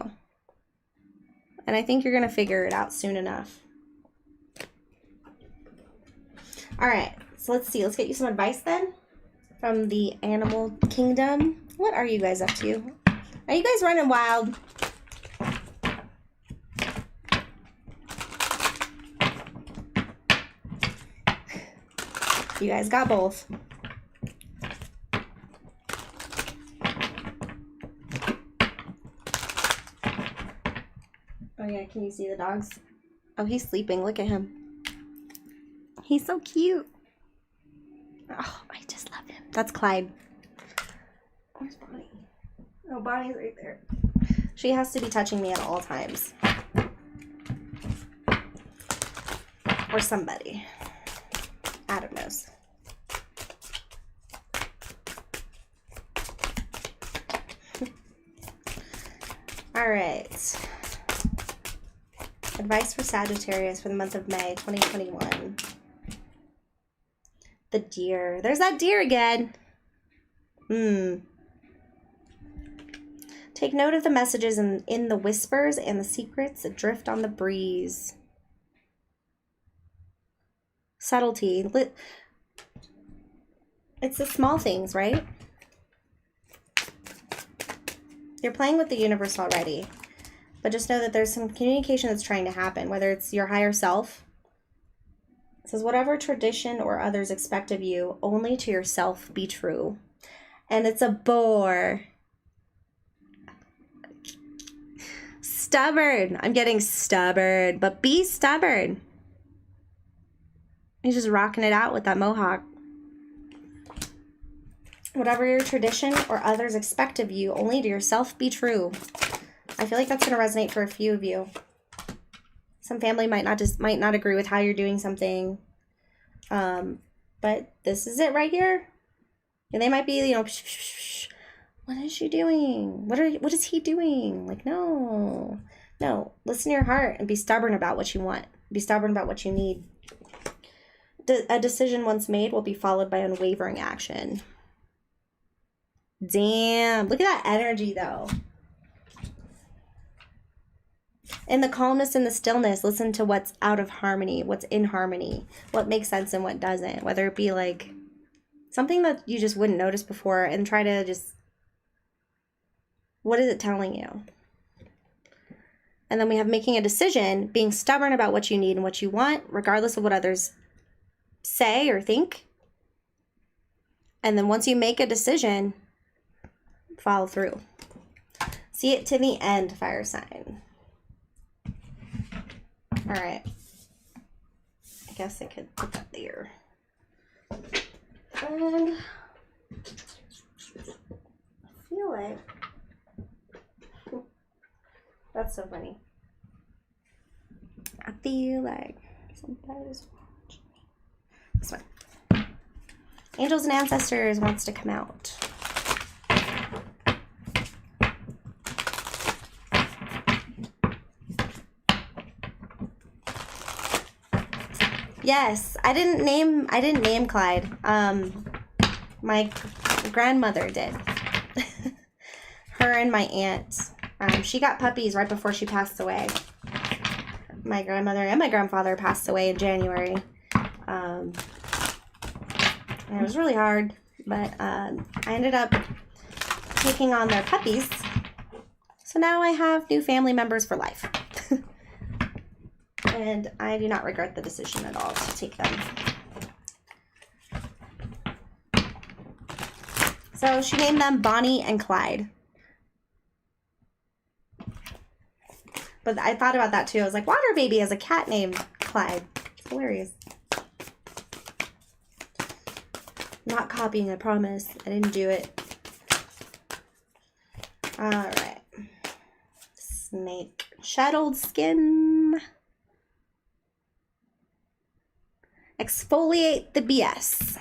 And I think you're going to figure it out soon enough. All right. So let's see. Let's get you some advice then from the animal kingdom. What are you guys up to? Are you guys running wild? You guys got both. Oh yeah, can you see the dogs? Oh, he's sleeping. Look at him. He's so cute. Oh, I just love him. That's Clyde. Where's Bonnie? Oh, Bonnie's right there. She has to be touching me at all times. Or somebody. Adam knows. All right. Advice for Sagittarius for the month of May 2021. The deer. There's that deer again. Take note of the messages in the whispers and the secrets that drift on the breeze. Subtlety. It's the small things, right? You're playing with the universe already. But just know that there's some communication that's trying to happen, whether it's your higher self. It says, whatever tradition or others expect of you, only to yourself be true. And it's a boar. Stubborn. I'm getting stubborn, but be stubborn. He's just rocking it out with that mohawk. Whatever your tradition or others expect of you, only to yourself be true. I feel like that's going to resonate for a few of you. Some family might not agree with how you're doing something. But this is it right here. And they might be, you know, psh, psh, psh. What is she doing? What is he doing? Like, no. No, listen to your heart and be stubborn about what you want. Be stubborn about what you need. A decision once made will be followed by unwavering action. Damn. Look at that energy, though. In the calmness and the stillness, listen to what's out of harmony, what's in harmony, what makes sense and what doesn't. Whether it be like something that you just wouldn't notice before, and try to just, what is it telling you? And then we have making a decision, being stubborn about what you need and what you want, regardless of what others say or think. And then once you make a decision, follow through. See it to the end, fire sign. All right. I guess I could put that there. And I feel like that's so funny. I feel like somebody's watching. This one. Angels and Ancestors wants to come out. Yes, I didn't name Clyde. My grandmother did. Her and my aunt. She got puppies right before she passed away. My grandmother and my grandfather passed away in January. And it was really hard, but I ended up taking on their puppies. So now I have new family members for life. And I do not regret the decision at all to take them. So she named them Bonnie and Clyde. But I thought about that too. I was like, Waterbaby has a cat named Clyde. It's hilarious. Not copying, I promise. I didn't do it. All right. Snake. Shadowed skin. Exfoliate the BS.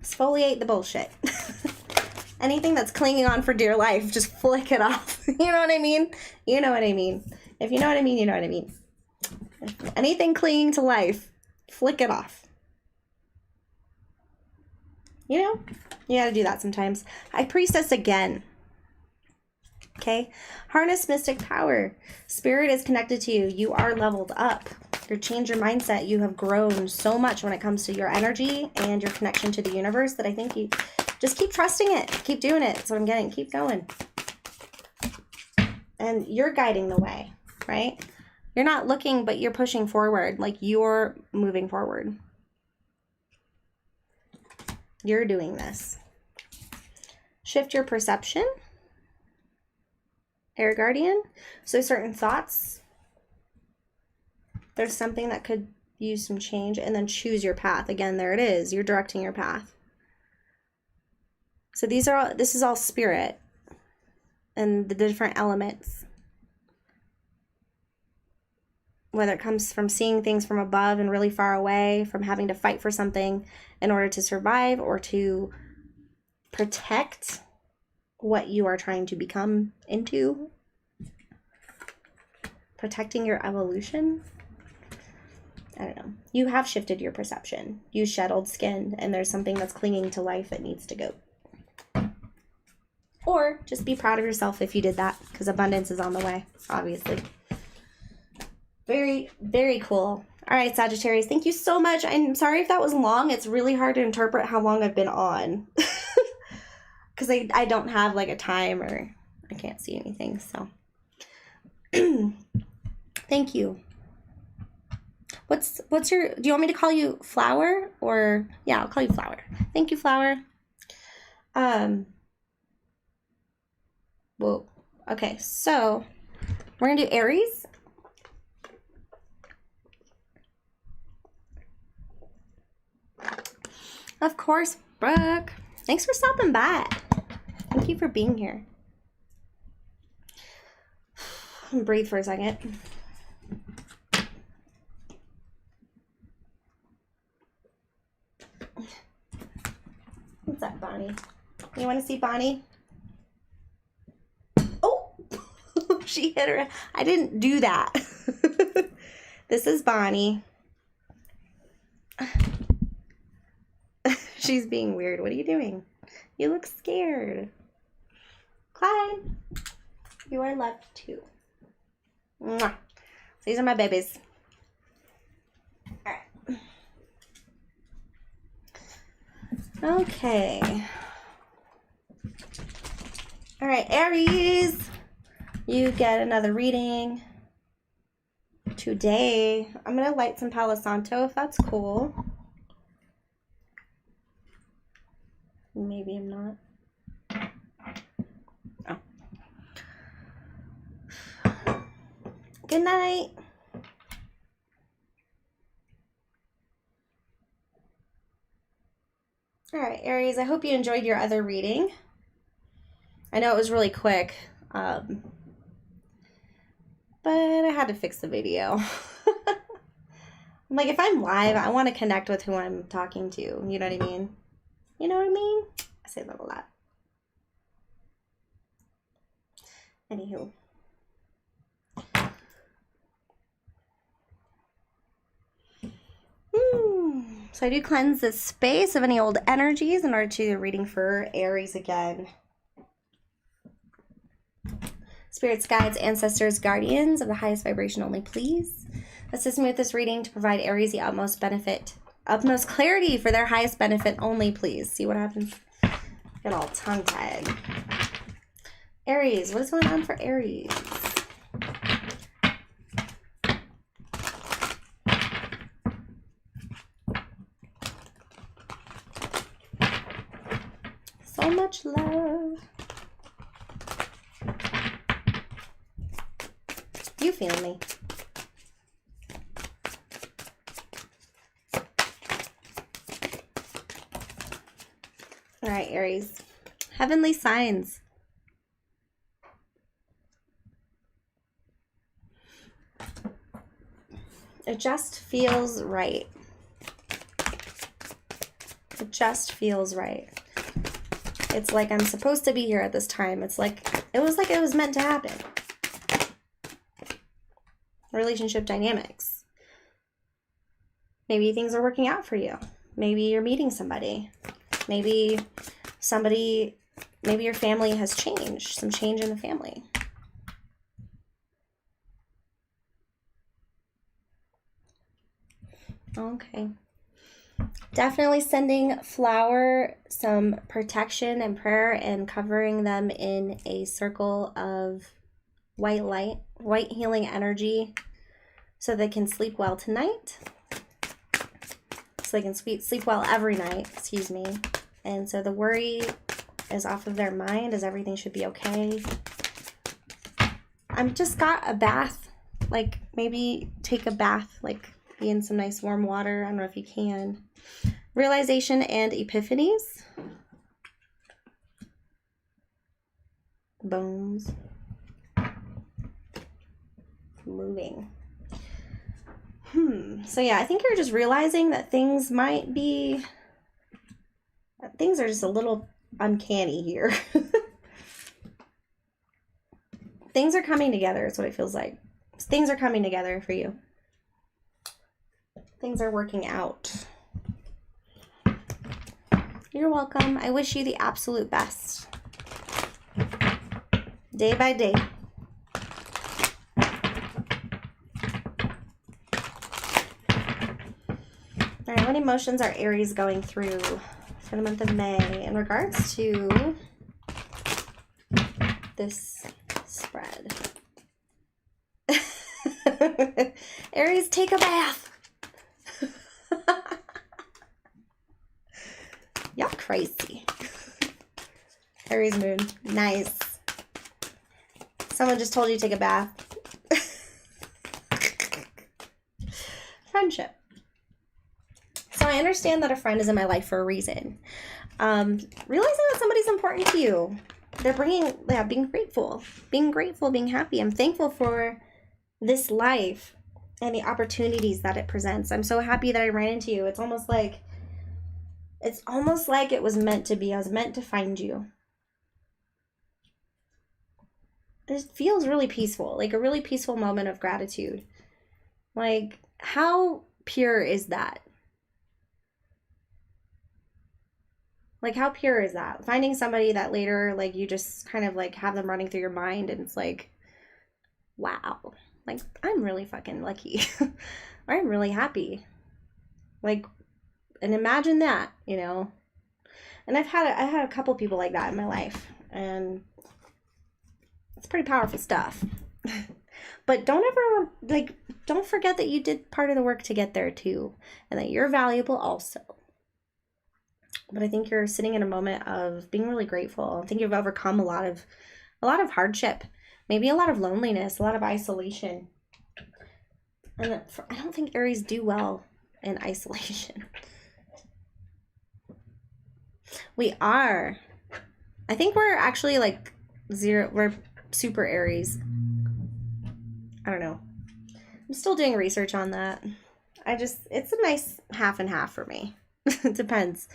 Exfoliate the bullshit. Anything that's clinging on for dear life, just flick it off. You know what I mean? You know what I mean. If you know what I mean, you know what I mean. Anything clinging to life, flick it off. You know? You gotta do that sometimes. High Priestess again. Okay? Harness mystic power. Spirit is connected to you. You are leveled up. You change your mindset. You have grown so much when it comes to your energy and your connection to the universe that I think you just keep trusting it. Keep doing it. That's what I'm getting. Keep going. And you're guiding the way, right? You're not looking, but you're pushing forward. Like you're moving forward. You're doing this. Shift your perception. Air Guardian. So certain thoughts. There's something that could use some change, and then choose your path. Again, there it is. You're directing your path. So this is all spirit and the different elements. Whether it comes from seeing things from above and really far away, from having to fight for something in order to survive or to protect what you are trying to become into. Protecting your evolution. I don't know. You have shifted your perception. You shadowed skin, and there's something that's clinging to life that needs to go. Or just be proud of yourself if you did that, because abundance is on the way, obviously. Very, very cool. All right, Sagittarius, thank you so much. I'm sorry if that was long. It's really hard to interpret how long I've been on. Because I don't have like a time, or I can't see anything, so. Thank you. What's your, do you want me to call you Flower? Or, yeah, I'll call you Flower. Thank you, Flower. Whoa. Okay, so We're going to do Aries. Of course, Brooke. Thanks for stopping by. Thank you for being here. Breathe for a second. What's that, Bonnie? You want to see Bonnie? Oh, she hit her. I didn't do that. This is Bonnie. She's being weird. What are you doing? You look scared. Clyde, you are loved too. Mwah. These are my babies. All right. Okay. All right, Aries, you get another reading today. I'm going to light some Palo Santo if that's cool. Maybe I'm not. Oh. Good night. All right, Aries, I hope you enjoyed your other reading. I know it was really quick, but I had to fix the video. I'm like, if I'm live, I want to connect with who I'm talking to. You know what I mean? You know what I mean? I say that a lot. Anywho. So I do cleanse this space of any old energies in order to do the reading for Aries again. Spirits, guides, ancestors, guardians of the highest vibration only, please assist me with this reading to provide Aries the utmost benefit, utmost clarity for their highest benefit only, please. See what happens? Get all tongue-tied. Aries, what is going on for Aries? So much love. You feel me? All right, Aries. Heavenly signs. It just feels right. It just feels right. It's like I'm supposed to be here at this time. It's like it was meant to happen. Relationship dynamics. Maybe things are working out for you. Maybe you're meeting somebody. Maybe your family has changed. Some change in the family. Okay. Definitely sending Flower some protection and prayer and covering them in a circle of white light, white healing energy so they can sleep well tonight. So they can sleep well every night, excuse me. And so the worry is off of their mind as everything should be okay. I've just got a bath, like maybe take a bath, like be in some nice warm water. I don't know if you can. Realization and epiphanies. Bones. Moving. So yeah, I think you're just realizing that things are just a little uncanny here. Things are coming together is what it feels like. Things are coming together for you. Things are working out. You're welcome. I wish you the absolute best. Day by day. All right, what emotions are Aries going through for the month of May in regards to this spread? Aries, take a bath. Y'all crazy. Aries moon. Nice. Someone just told you to take a bath. friendship. So I understand that a friend is in my life for a reason. Realizing that somebody's important to you. They're bringing, yeah, being grateful, being happy. I'm thankful for this life and the opportunities that it presents. I'm so happy that I ran into you. It's almost like it was meant to be. I was meant to find you. It feels really peaceful, like a really peaceful moment of gratitude. Like, how pure is that? Like, how pure is that? Finding somebody that later, like, you just kind of, like, have them running through your mind, and it's like, wow. Like, I'm really fucking lucky. I'm really happy. Like, and imagine that, you know? And I've had a couple people like that in my life, and it's pretty powerful stuff. But don't ever, like, don't forget that you did part of the work to get there too, and that you're valuable also. But I think you're sitting in a moment of being really grateful. I think you've overcome a lot of hardship, maybe a lot of loneliness, a lot of isolation. And I don't think Aries do well in isolation. We are. I think we're actually like we're super Aries. I don't know. I'm still doing research on that. It's a nice half and half for me. It depends.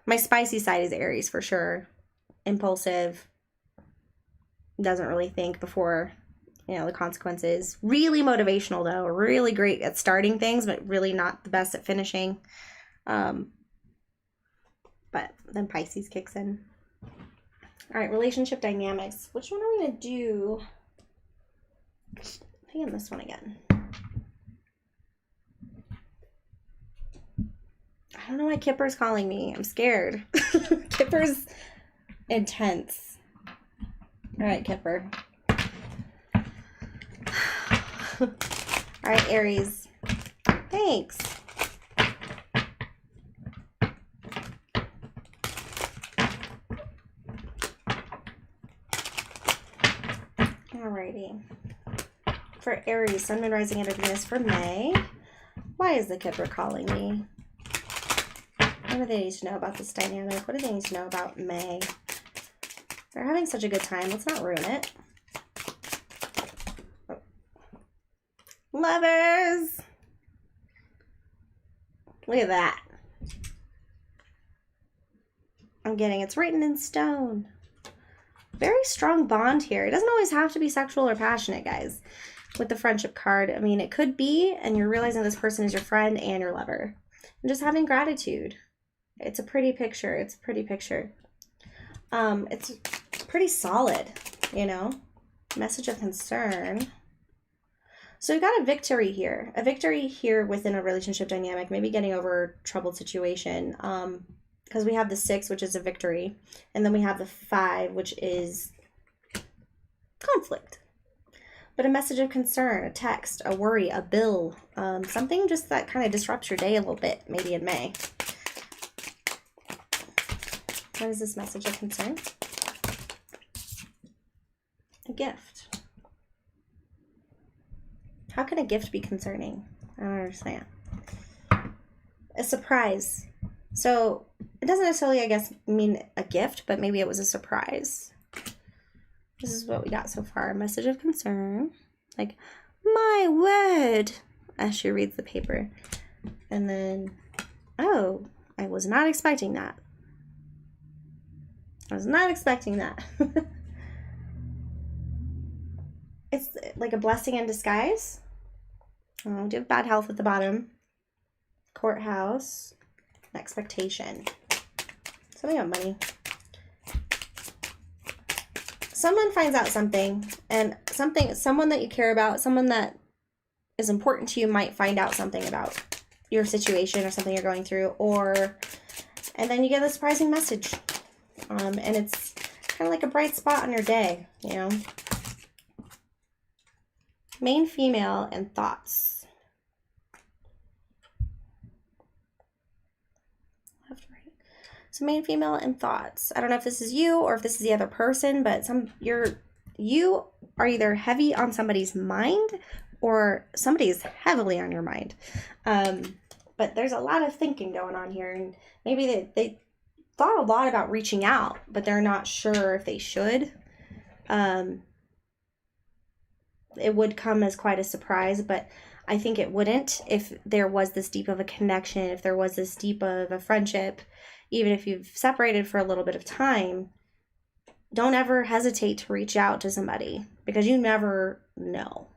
My spicy side is Aries for sure. Impulsive. Doesn't really think before, you know, the consequences. Really motivational though. Really great at starting things, but really not the best at finishing. But then Pisces kicks in. All right, relationship dynamics. Which one are we going to do? I think I'm this one again. I don't know why Kipper's calling me. I'm scared. Kipper's intense. All right, Kipper. All right, Aries. Thanks. Alrighty. For Aries, Sun, Moon, Rising, and Venus for May. Why is the Kipper calling me? What do they need to know about this dynamic? What do they need to know about May? They're having such a good time. Let's not ruin it. Oh. Lovers! Look at that. I'm getting it's written in stone. Very strong bond here. It doesn't always have to be sexual or passionate, guys. With the friendship card, I mean, it could be, and you're realizing this person is your friend and your lover. And just having gratitude. It's a pretty picture. It's a pretty picture. It's pretty solid, you know? Message of concern. So we've got a victory here. A victory here within a relationship dynamic. Maybe getting over a troubled situation. Because we have the 6, which is a victory. And then we have the 5, which is conflict. But a message of concern, a text, a worry, a bill. Something just that kind of disrupts your day a little bit, maybe in May. What is this message of concern? A gift. How can a gift be concerning? I don't understand. A surprise. So it doesn't necessarily, I guess, mean a gift, but maybe it was a surprise. This is what we got so far. A message of concern. Like, my word, as she reads the paper. And then, oh, I was not expecting that. I was not expecting that. It's like a blessing in disguise. Oh, do have bad health at the bottom. Courthouse. Expectation. Something about money. Someone finds out something, and someone that you care about, someone that is important to you might find out something about your situation or something you're going through, and then you get a surprising message. And it's kind of like a bright spot on your day, you know. Main female and thoughts. Left, right. So main female and thoughts. I don't know if this is you or if this is the other person, but you are either heavy on somebody's mind or somebody's heavily on your mind. But there's a lot of thinking going on here, and maybe they thought a lot about reaching out, but they're not sure if they should. It would come as quite a surprise, but I think it wouldn't if there was this deep of a connection, if there was this deep of a friendship, even if you've separated for a little bit of time. Don't ever hesitate to reach out to somebody, because you never know.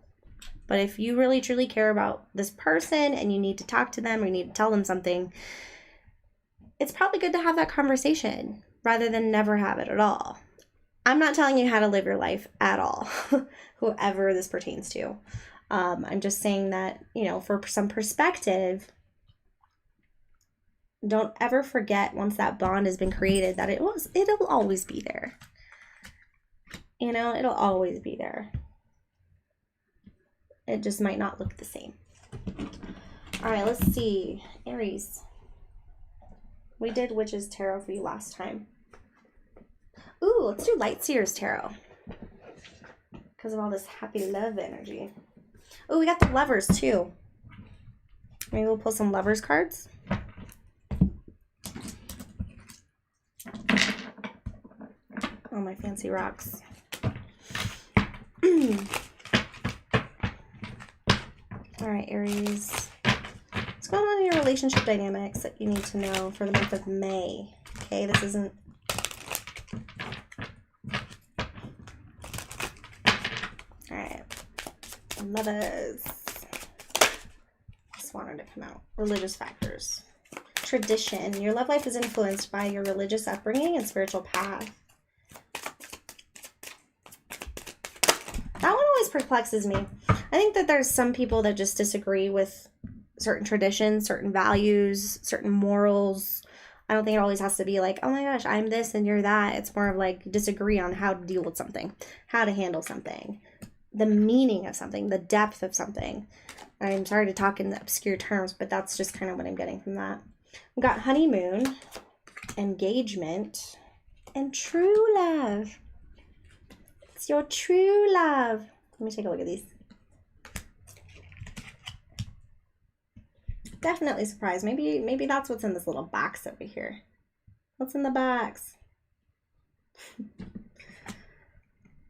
But if you really truly care about this person and you need to talk to them or you need to tell them something, it's probably good to have that conversation rather than never have it at all. I'm not telling you how to live your life at all, whoever this pertains to. I'm just saying that, you know, for some perspective, don't ever forget, once that bond has been created, that it'll always be there. You know, it'll always be there. It just might not look the same. All right, let's see. Aries. We did Witch's Tarot for you last time. Ooh, let's do Lightseer's Tarot, because of all this happy love energy. Oh, we got the Lovers too. Maybe we'll pull some Lovers cards. Oh, my fancy rocks. All right, Aries. What's going on in your relationship dynamics that you need to know for the month of May? Okay, this isn't... All right. Lovers. Just wanted to come out. Religious factors. Tradition. Your love life is influenced by your religious upbringing and spiritual path. That one always perplexes me. I think that there's some people that just disagree with certain traditions, certain values, certain morals. I don't think it always has to be like, oh my gosh, I'm this and you're that. It's more of like disagree on how to deal with something, how to handle something, the meaning of something, the depth of something. I'm sorry to talk in obscure terms, but that's just kind of what I'm getting from that. We've got honeymoon, engagement, and true love. It's your true love. Let me take a look at these. Definitely surprised. Maybe that's what's in this little box over here. What's in the box?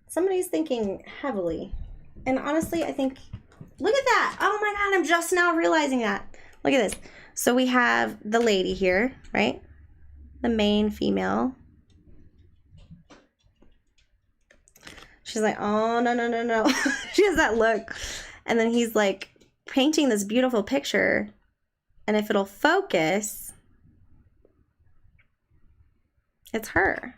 Somebody's thinking heavily. And honestly, I think, look at that. Oh my God, I'm just now realizing that. Look at this. So we have the lady here, right? The main female. She's like, oh, no, no, no, no. She has that look. And then he's like painting this beautiful picture. And if it'll focus, it's her.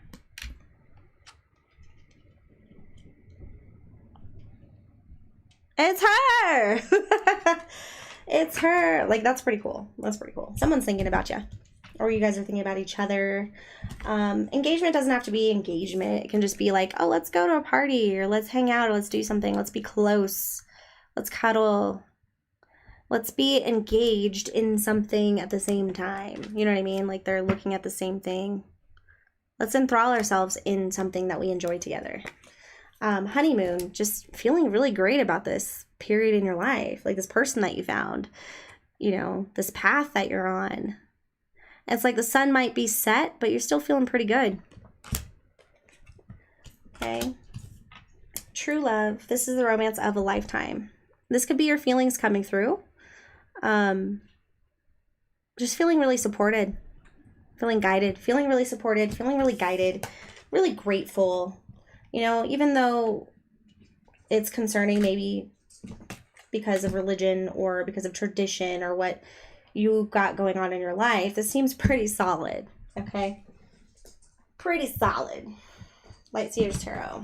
It's her. It's her. Like, that's pretty cool. That's pretty cool. Someone's thinking about you. Or you guys are thinking about each other. Engagement doesn't have to be engagement. It can just be like, oh, let's go to a party, or let's hang out, or let's do something. Let's be close. Let's cuddle. Let's be engaged in something at the same time. You know what I mean? Like, they're looking at the same thing. Let's enthrall ourselves in something that we enjoy together. Honeymoon, just feeling really great about this period in your life. Like this person that you found, you know, this path that you're on. It's like the sun might be set, but you're still feeling pretty good. Okay. True love. This is the romance of a lifetime. This could be your feelings coming through. Just feeling really supported, feeling guided, feeling really supported, feeling really guided, really grateful. You know, even though it's concerning maybe because of religion or because of tradition or what you got going on in your life, this seems pretty solid, okay? Pretty solid. Lightseer's Tarot.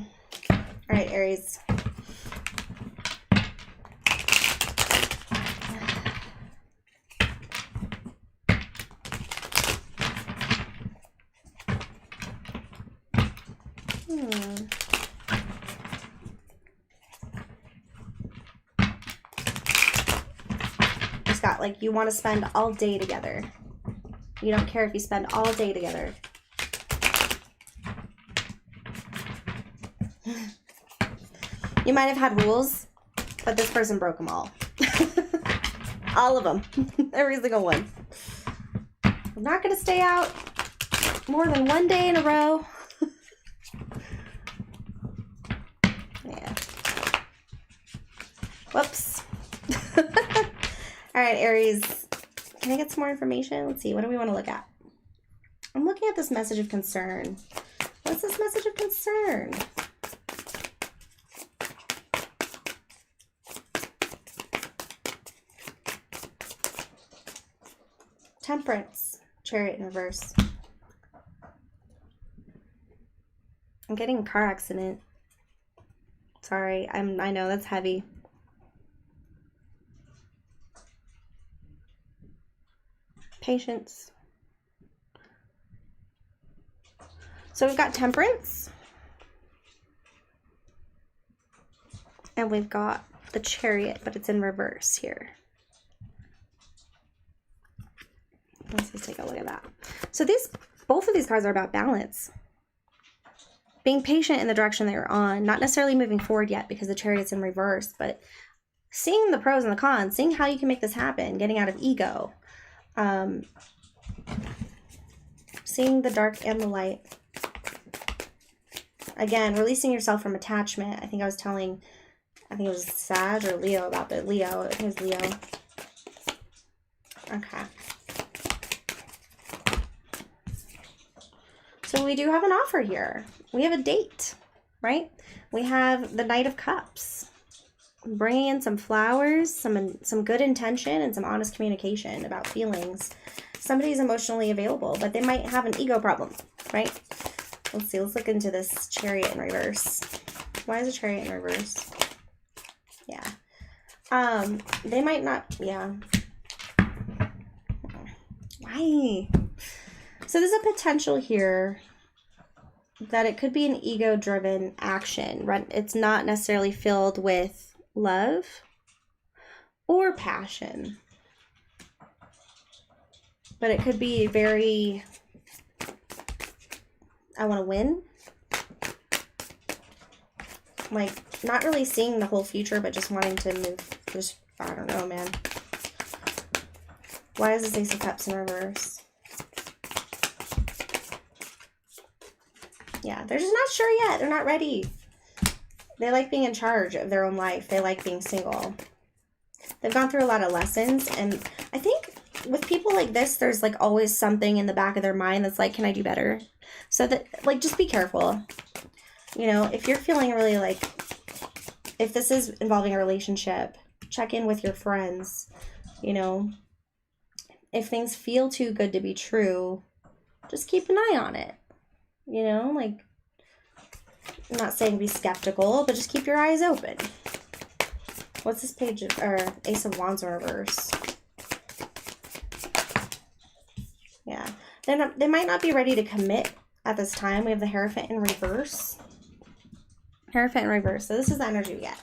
All right, Aries. Just got like, you want to spend all day together. You don't care if you spend all day together. You might have had rules But this person broke them all. All of them. Every single one. I'm not going to stay out more than one day in a row. Yeah. Whoops. All right, Aries. Can I get some more information? Let's see. What do we want to look at? I'm looking at this message of concern. What's this message of concern? Temperance. Chariot in reverse. I'm getting a car accident. Sorry, I know that's heavy. Patience. So we've got Temperance. And we've got the Chariot, but it's in reverse here. Let's just take a look at that. So both of these cards are about balance. Being patient in the direction that you're on, not necessarily moving forward yet because the Chariot's in reverse, but seeing the pros and the cons, seeing how you can make this happen, getting out of ego, seeing the dark and the light. Again, releasing yourself from attachment. I think it was Sag or Leo about the Leo. I think it was Leo. Okay. So we do have an offer here. We have a date, right? We have the Knight of Cups. Bringing in some flowers, some good intention, and some honest communication about feelings. Somebody's emotionally available, but they might have an ego problem, right? Let's see. Let's look into this Chariot in reverse. Why is a Chariot in reverse? Yeah. They might not, yeah. Why? So there's a potential here that it could be an ego-driven action. It's not necessarily filled with love or passion. But it could be very, I want to win. Like, not really seeing the whole future, but just wanting to move. Just, I don't know, man. Why is this Ace of Cups in reverse? Yeah, they're just not sure yet. They're not ready. They like being in charge of their own life. They like being single. They've gone through a lot of lessons. And I think with people like this, there's like always something in the back of their mind that's like, can I do better? So that, like, just be careful. You know, if you're feeling really like, if this is involving a relationship, check in with your friends. You know, if things feel too good to be true, just keep an eye on it. You know, like, I'm not saying be skeptical, but just keep your eyes open. What's this page of, or Ace of Wands in reverse? Yeah, they might not be ready to commit at this time. We have the Hierophant in reverse. Hierophant in reverse. So this is the energy we get.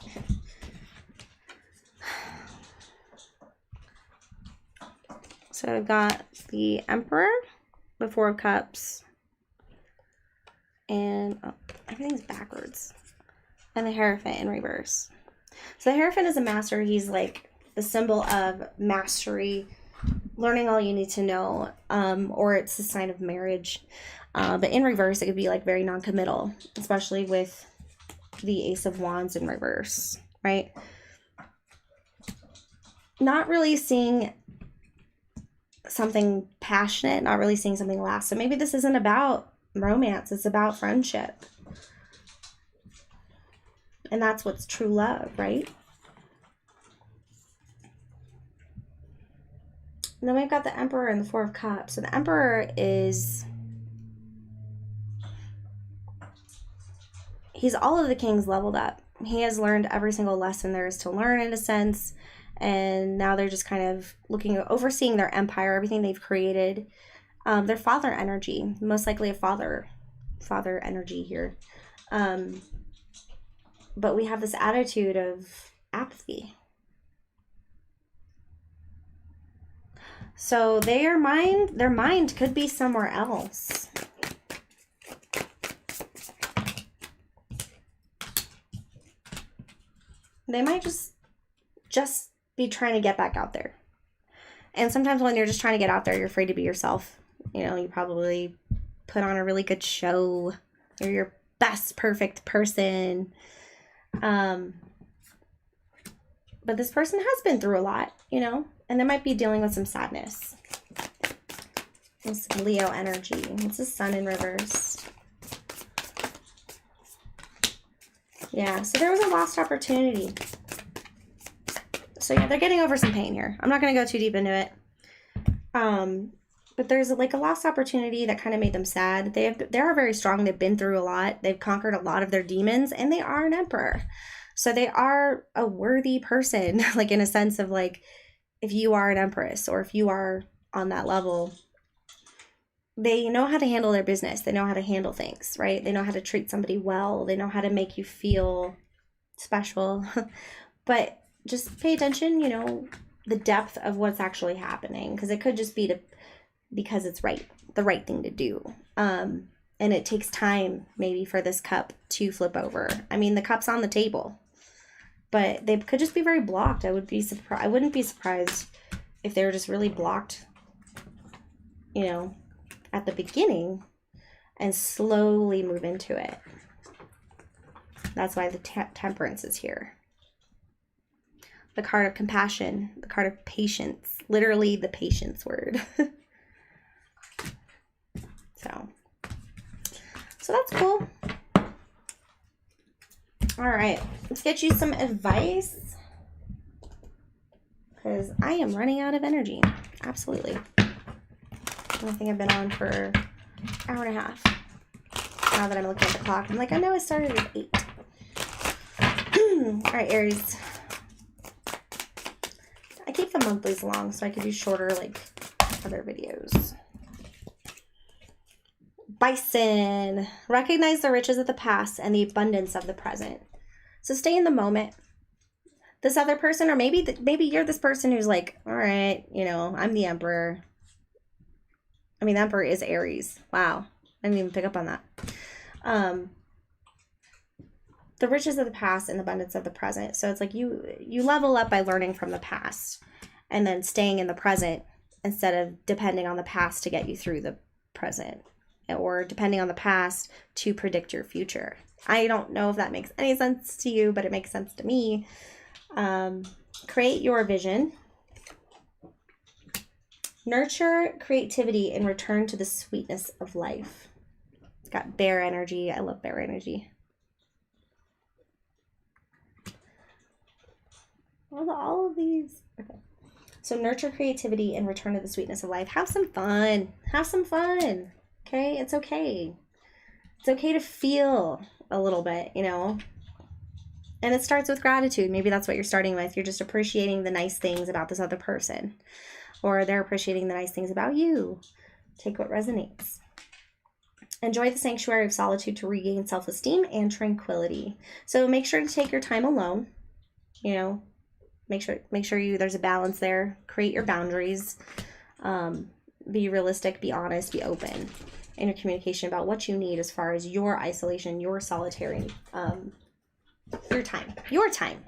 So we've got the Emperor, the Four of Cups, and oh, everything's backwards, and the Hierophant in reverse. So the Hierophant is a master. He's like the symbol of mastery, learning all you need to know, or it's a sign of marriage. But in reverse, it could be like very non-committal, especially with the Ace of Wands in reverse, right? Not really seeing something passionate, not really seeing something last. So maybe this isn't about romance, it's about friendship. And that's what's true love, right? And then we've got the Emperor and the Four of Cups. So the Emperor is, he's all of the kings leveled up. He has learned every single lesson there is to learn, in a sense. And now they're just kind of looking at overseeing their empire, everything they've created. Their father energy, most likely a father energy here. But we have this attitude of apathy. So their mind could be somewhere else. They might just just be trying to get back out there. And sometimes when you're just trying to get out there, you're afraid to be yourself. You know, you probably put on a really good show. You're your best, perfect person. But this person has been through a lot, you know, and they might be dealing with some sadness. This Leo energy. It's the sun in reverse. Yeah, so there was a lost opportunity. So yeah, they're getting over some pain here. I'm not going to go too deep into it. But there's like a lost opportunity that kind of made them sad. They are very strong. They've been through a lot. They've conquered a lot of their demons, and they are an emperor. So they are a worthy person, like in a sense of like, if you are an empress or if you are on that level, they know how to handle their business. They know how to handle things, right? They know how to treat somebody well. They know how to make you feel special. But just pay attention, you know, the depth of what's actually happening, because it could just be because it's the right thing to do. And it takes time maybe for this cup to flip over. I mean, the cup's on the table, but they could just be very blocked. I wouldn't be surprised if they were just really blocked, you know, at the beginning and slowly move into it. That's why the temperance is here. The card of compassion, the card of patience, literally the patience word. So that's cool. All right, let's get you some advice, because I am running out of energy. Absolutely. I think I've been on for an hour and a half. Now that I'm looking at the clock, I'm like, I know I started at 8. All right, Aries. I keep the monthlies long so I could do shorter, like, other videos. Bison. Recognize the riches of the past and the abundance of the present. So stay in the moment. This other person, or maybe you're this person who's like, all right, you know, I'm the emperor. I mean, the emperor is Aries. Wow. I didn't even pick up on that. The riches of the past and abundance of the present. So it's like you level up by learning from the past and then staying in the present instead of depending on the past to get you through the present, or depending on the past to predict your future. I don't know if that makes any sense to you, but it makes sense to me. Create your vision. Nurture creativity and return to the sweetness of life. It's got bear energy. I love bear energy. All of these. Okay. So nurture creativity and return to the sweetness of life. Have some fun. Have some fun. Okay? It's okay. It's okay to feel a little bit, you know? And it starts with gratitude. Maybe that's what you're starting with. You're just appreciating the nice things about this other person. Or they're appreciating the nice things about you. Take what resonates. Enjoy the sanctuary of solitude to regain self-esteem and tranquility. So make sure to take your time alone. You know, make sure there's a balance there. Create your boundaries. Be realistic, be honest, be open in your communication about what you need as far as your isolation, your solitary, your time.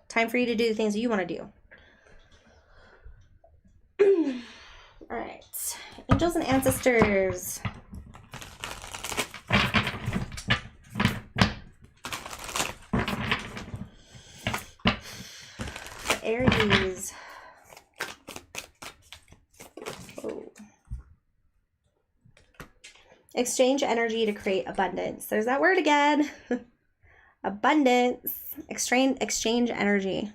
Time for you to do the things that you want to do. All right, angels and ancestors. For Aries. Oh. Exchange energy to create abundance. There's that word again. Abundance. Exchange energy.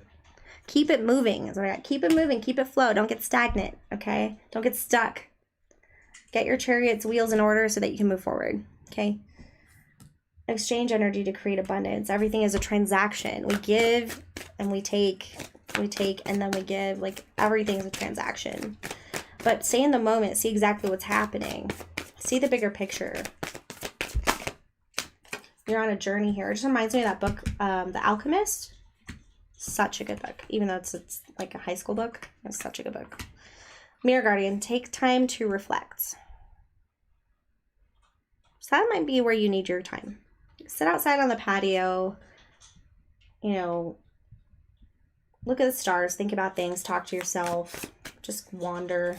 Keep it moving. Keep it moving. Keep it flow. Don't get stagnant. Okay? Don't get stuck. Get your chariot's wheels in order so that you can move forward. Okay? Exchange energy to create abundance. Everything is a transaction. We give and we take. We take and then we give. Like, everything is a transaction. But stay in the moment. See exactly what's happening. See the bigger picture. You're on a journey here. It just reminds me of that book, The Alchemist. Such a good book. Even though it's like a high school book. It's such a good book. Mirror Guardian, take time to reflect. So that might be where you need your time. Sit outside on the patio. You know, Look at the stars. Think about things. Talk to yourself. Just wander.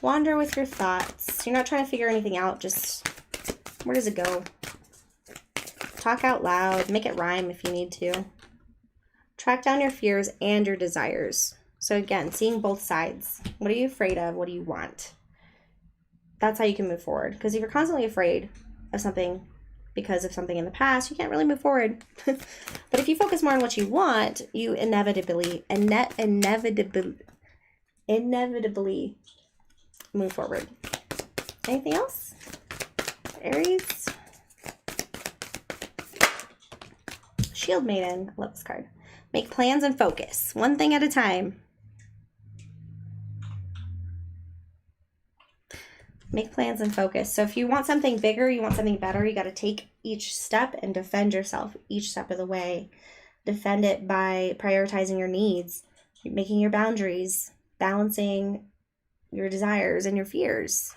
Wander with your thoughts. You're not trying to figure anything out. Just, where does it go? Talk out loud. Make it rhyme if you need to. Track down your fears and your desires. So again, seeing both sides. What are you afraid of? What do you want? That's how you can move forward. Because if you're constantly afraid of something because of something in the past, you can't really move forward. But if you focus more on what you want, you inevitably move forward. Anything else? Aries. Shield Maiden. I love this card. Make plans and focus. One thing at a time. Make plans and focus. So if you want something bigger, you want something better, you got to take each step and defend yourself each step of the way. Defend it by prioritizing your needs, making your boundaries, balancing your desires and your fears,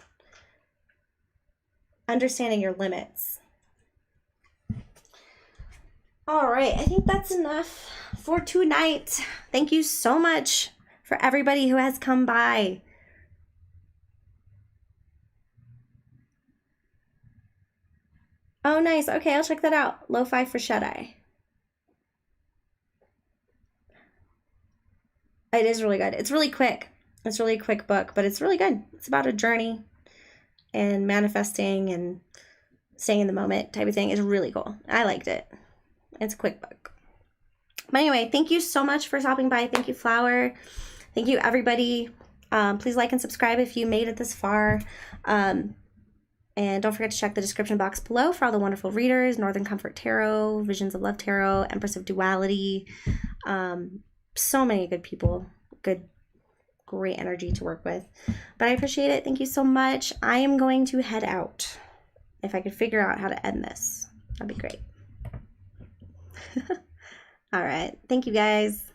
understanding your limits. All right, I think that's enough for tonight. Thank you so much for everybody who has come by. Oh, nice. Okay, I'll check that out. Lo-Fi for Shut-Eye. It is really good. It's really quick. It's really a quick book, but it's really good. It's about a journey and manifesting and staying in the moment type of thing. It's really cool. I liked it. It's a quick book. But anyway, thank you so much for stopping by. Thank you, Flower. Thank you, everybody. Please like and subscribe if you made it this far. And don't forget to check the description box below for all the wonderful readers. Northern Comfort Tarot, Visions of Love Tarot, Empress of Duality. So many good people. Great energy to work with. But I appreciate it. Thank you so much. I am going to head out. If I could figure out how to end this, that'd be great. All right. Thank you, guys.